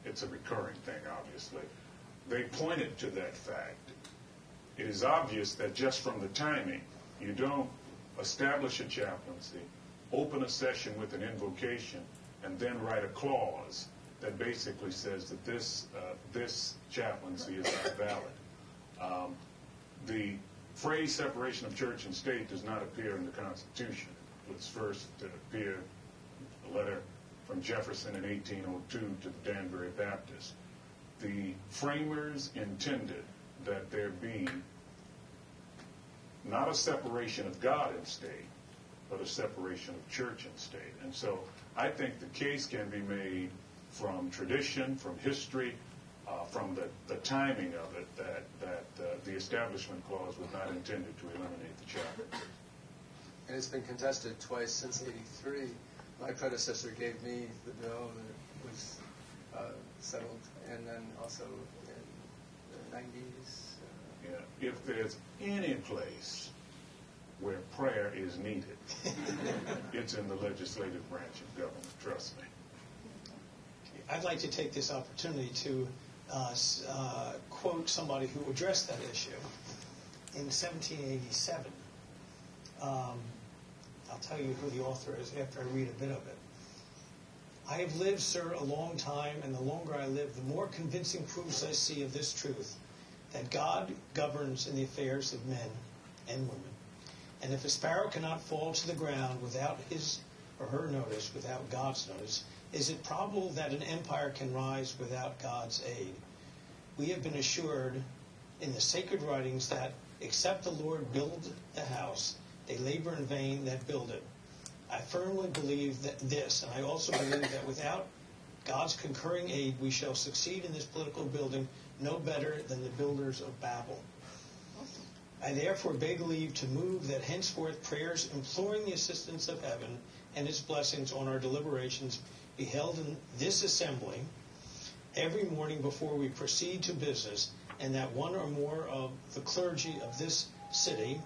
it's a recurring thing, obviously, they pointed to that fact. It is obvious that just from the timing, you don't establish a chaplaincy, open a session with an invocation, and then write a clause that basically says that this chaplaincy is not valid. The phrase separation of church and state does not appear in the Constitution. It was first appeared a letter from Jefferson in 1802 to the Danbury Baptist. The framers intended that there be not a separation of God and state, but a separation of church and state. And so I think the case can be made from tradition, from history, from the timing of it, that the Establishment Clause was not intended to eliminate the chapel. And it's been contested twice since '83. My predecessor gave me the bill that was settled, and then also in the 90s. Yeah. If there's any place where prayer is needed, it's in the legislative branch of government, trust me. I'd like to take this opportunity to quote somebody who addressed that issue in 1787. I'll tell you who the author is after I read a bit of it. I have lived, sir, a long time, and the longer I live, the more convincing proofs I see of this truth, that God governs in the affairs of men and women. And if a sparrow cannot fall to the ground without his or her notice, without God's notice, is it probable that an empire can rise without God's aid? We have been assured in the sacred writings that, except the Lord build the house, they labor in vain that build it. I firmly believe that this, and I also believe that without God's concurring aid, we shall succeed in this political building no better than the builders of Babel. I therefore beg leave to move that henceforth prayers imploring the assistance of heaven and its blessings on our deliberations be held in this assembly every morning before we proceed to business, and that one or more of the clergy of this city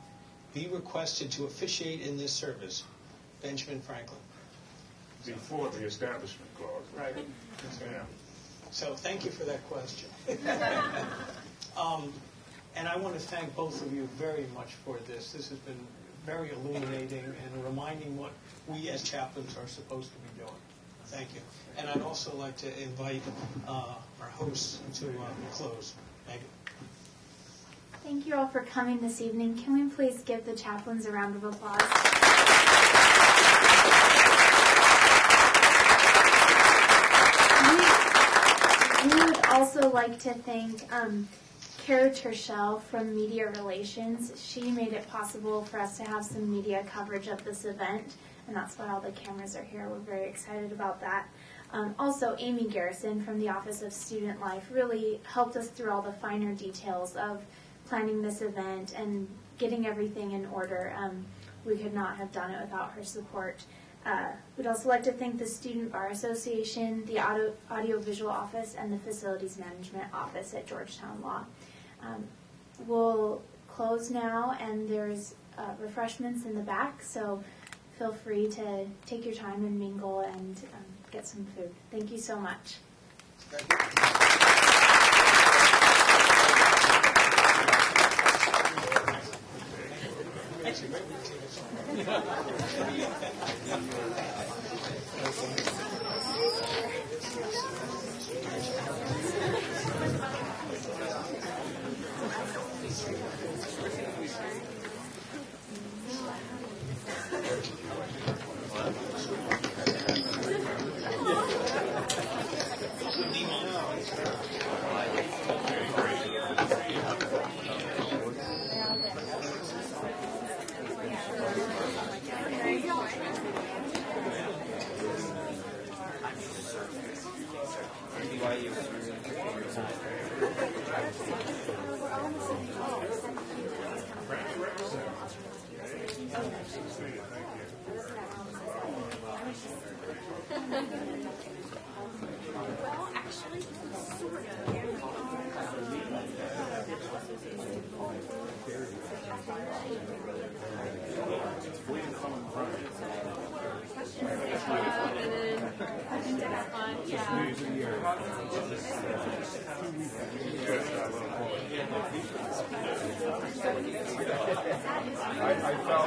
be requested to officiate in this service. Benjamin Franklin. Before the Establishment Clause. Right. Yeah. So thank you for that question. And I want to thank both of you very much for this. This has been very illuminating and reminding what we as chaplains are supposed to be doing. Thank you. And I'd also like to invite our hosts to close. Megan. Thank you all for coming this evening. Can we please give the chaplains a round of applause? We would also like to thank Kara Tershell from Media Relations. She made it possible for us to have some media coverage of this event, and that's why all the cameras are here. We're very excited about that. Also, Amy Garrison from the Office of Student Life really helped us through all the finer details of planning this event and getting everything in order. We could not have done it without her support. We'd also like to thank the Student Bar Association, the Audiovisual Office, and the Facilities Management Office at Georgetown Law. We'll close now, and there's refreshments in the back, so feel free to take your time and mingle and get some food. Thank you so much. Thank you. Well, actually, sort of.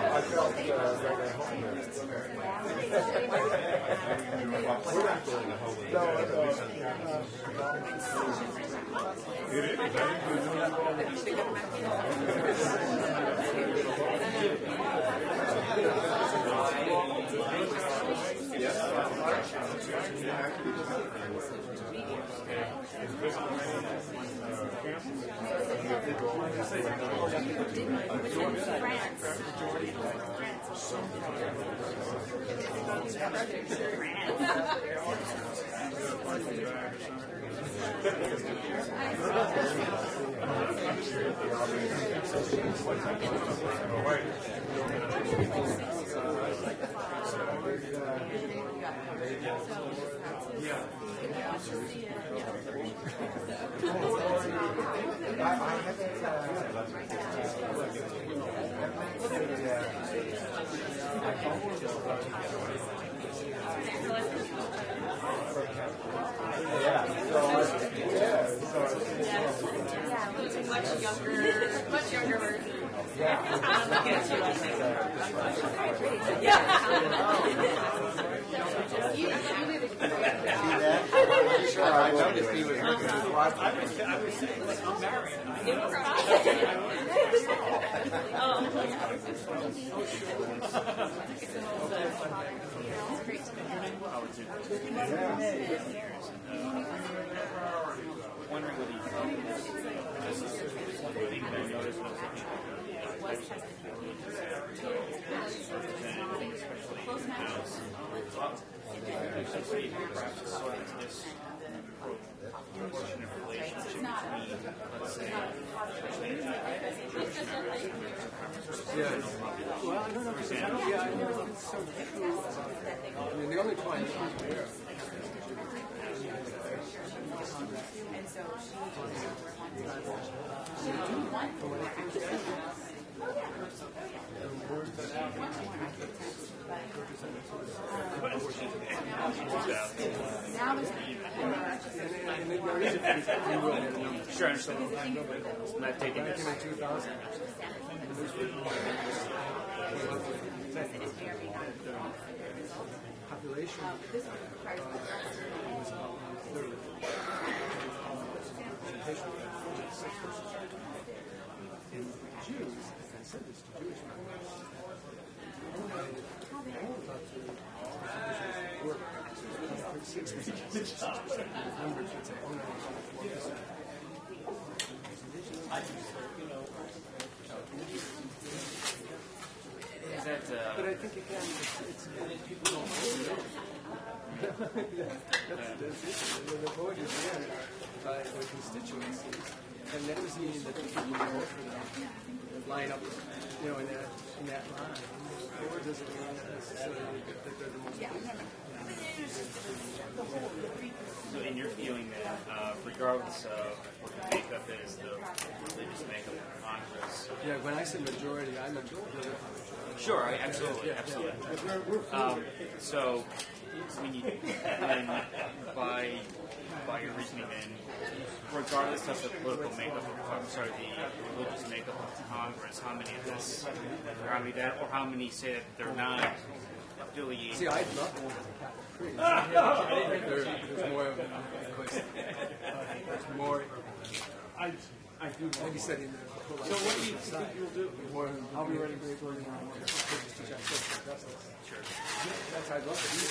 I felt right at home there. We're not going to hold it. Much younger version. Sure, I noticed he was looking at his watch. I was saying, like, I'm married. Wondering whether you felt this is one thing that I noticed was especially in the house, perhaps a sort of disproportionate relationship between, let's say, Yeah. Well, I don't know because I don't know if it's so true. I mean, the only point is here. And so sure, I understand. I'm not taking this. Population. And Jews, I said this to Jewish members, But I think again, it's people don't vote. That's it. The vote is in by their constituencies, and that doesn't mean that the people who vote for them line up, in that line. Or does it mean necessarily that they're the most popular? So in your feeling that regardless of what the makeup is, the religious makeup of Congress. Yeah, when I say majority, I meant majority. Sure, absolutely. So, when you, then by your reasoning, then, regardless of the political makeup of, the religious makeup of Congress, how many of this, or how many that, or how many say that they're not affiliated? See, I'd love to have a creed. There's more of it. There's more. I do. Like you said, in the so what do you think you'll do? I'll be ready to go in on Sure. That's I'd love to do.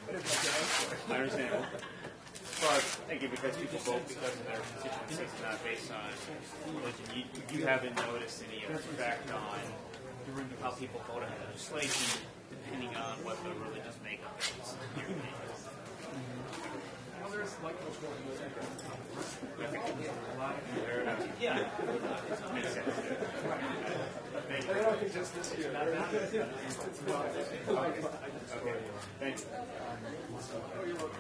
But if I understand. But again, because people vote because of their constituency, it's not based on religion. You haven't noticed any effect on how people vote on legislation, depending on what the religious makeup is. well, there's like Yeah. Makes sense. Thank you. I don't think just this year. Okay. Thank you. Oh, you're welcome.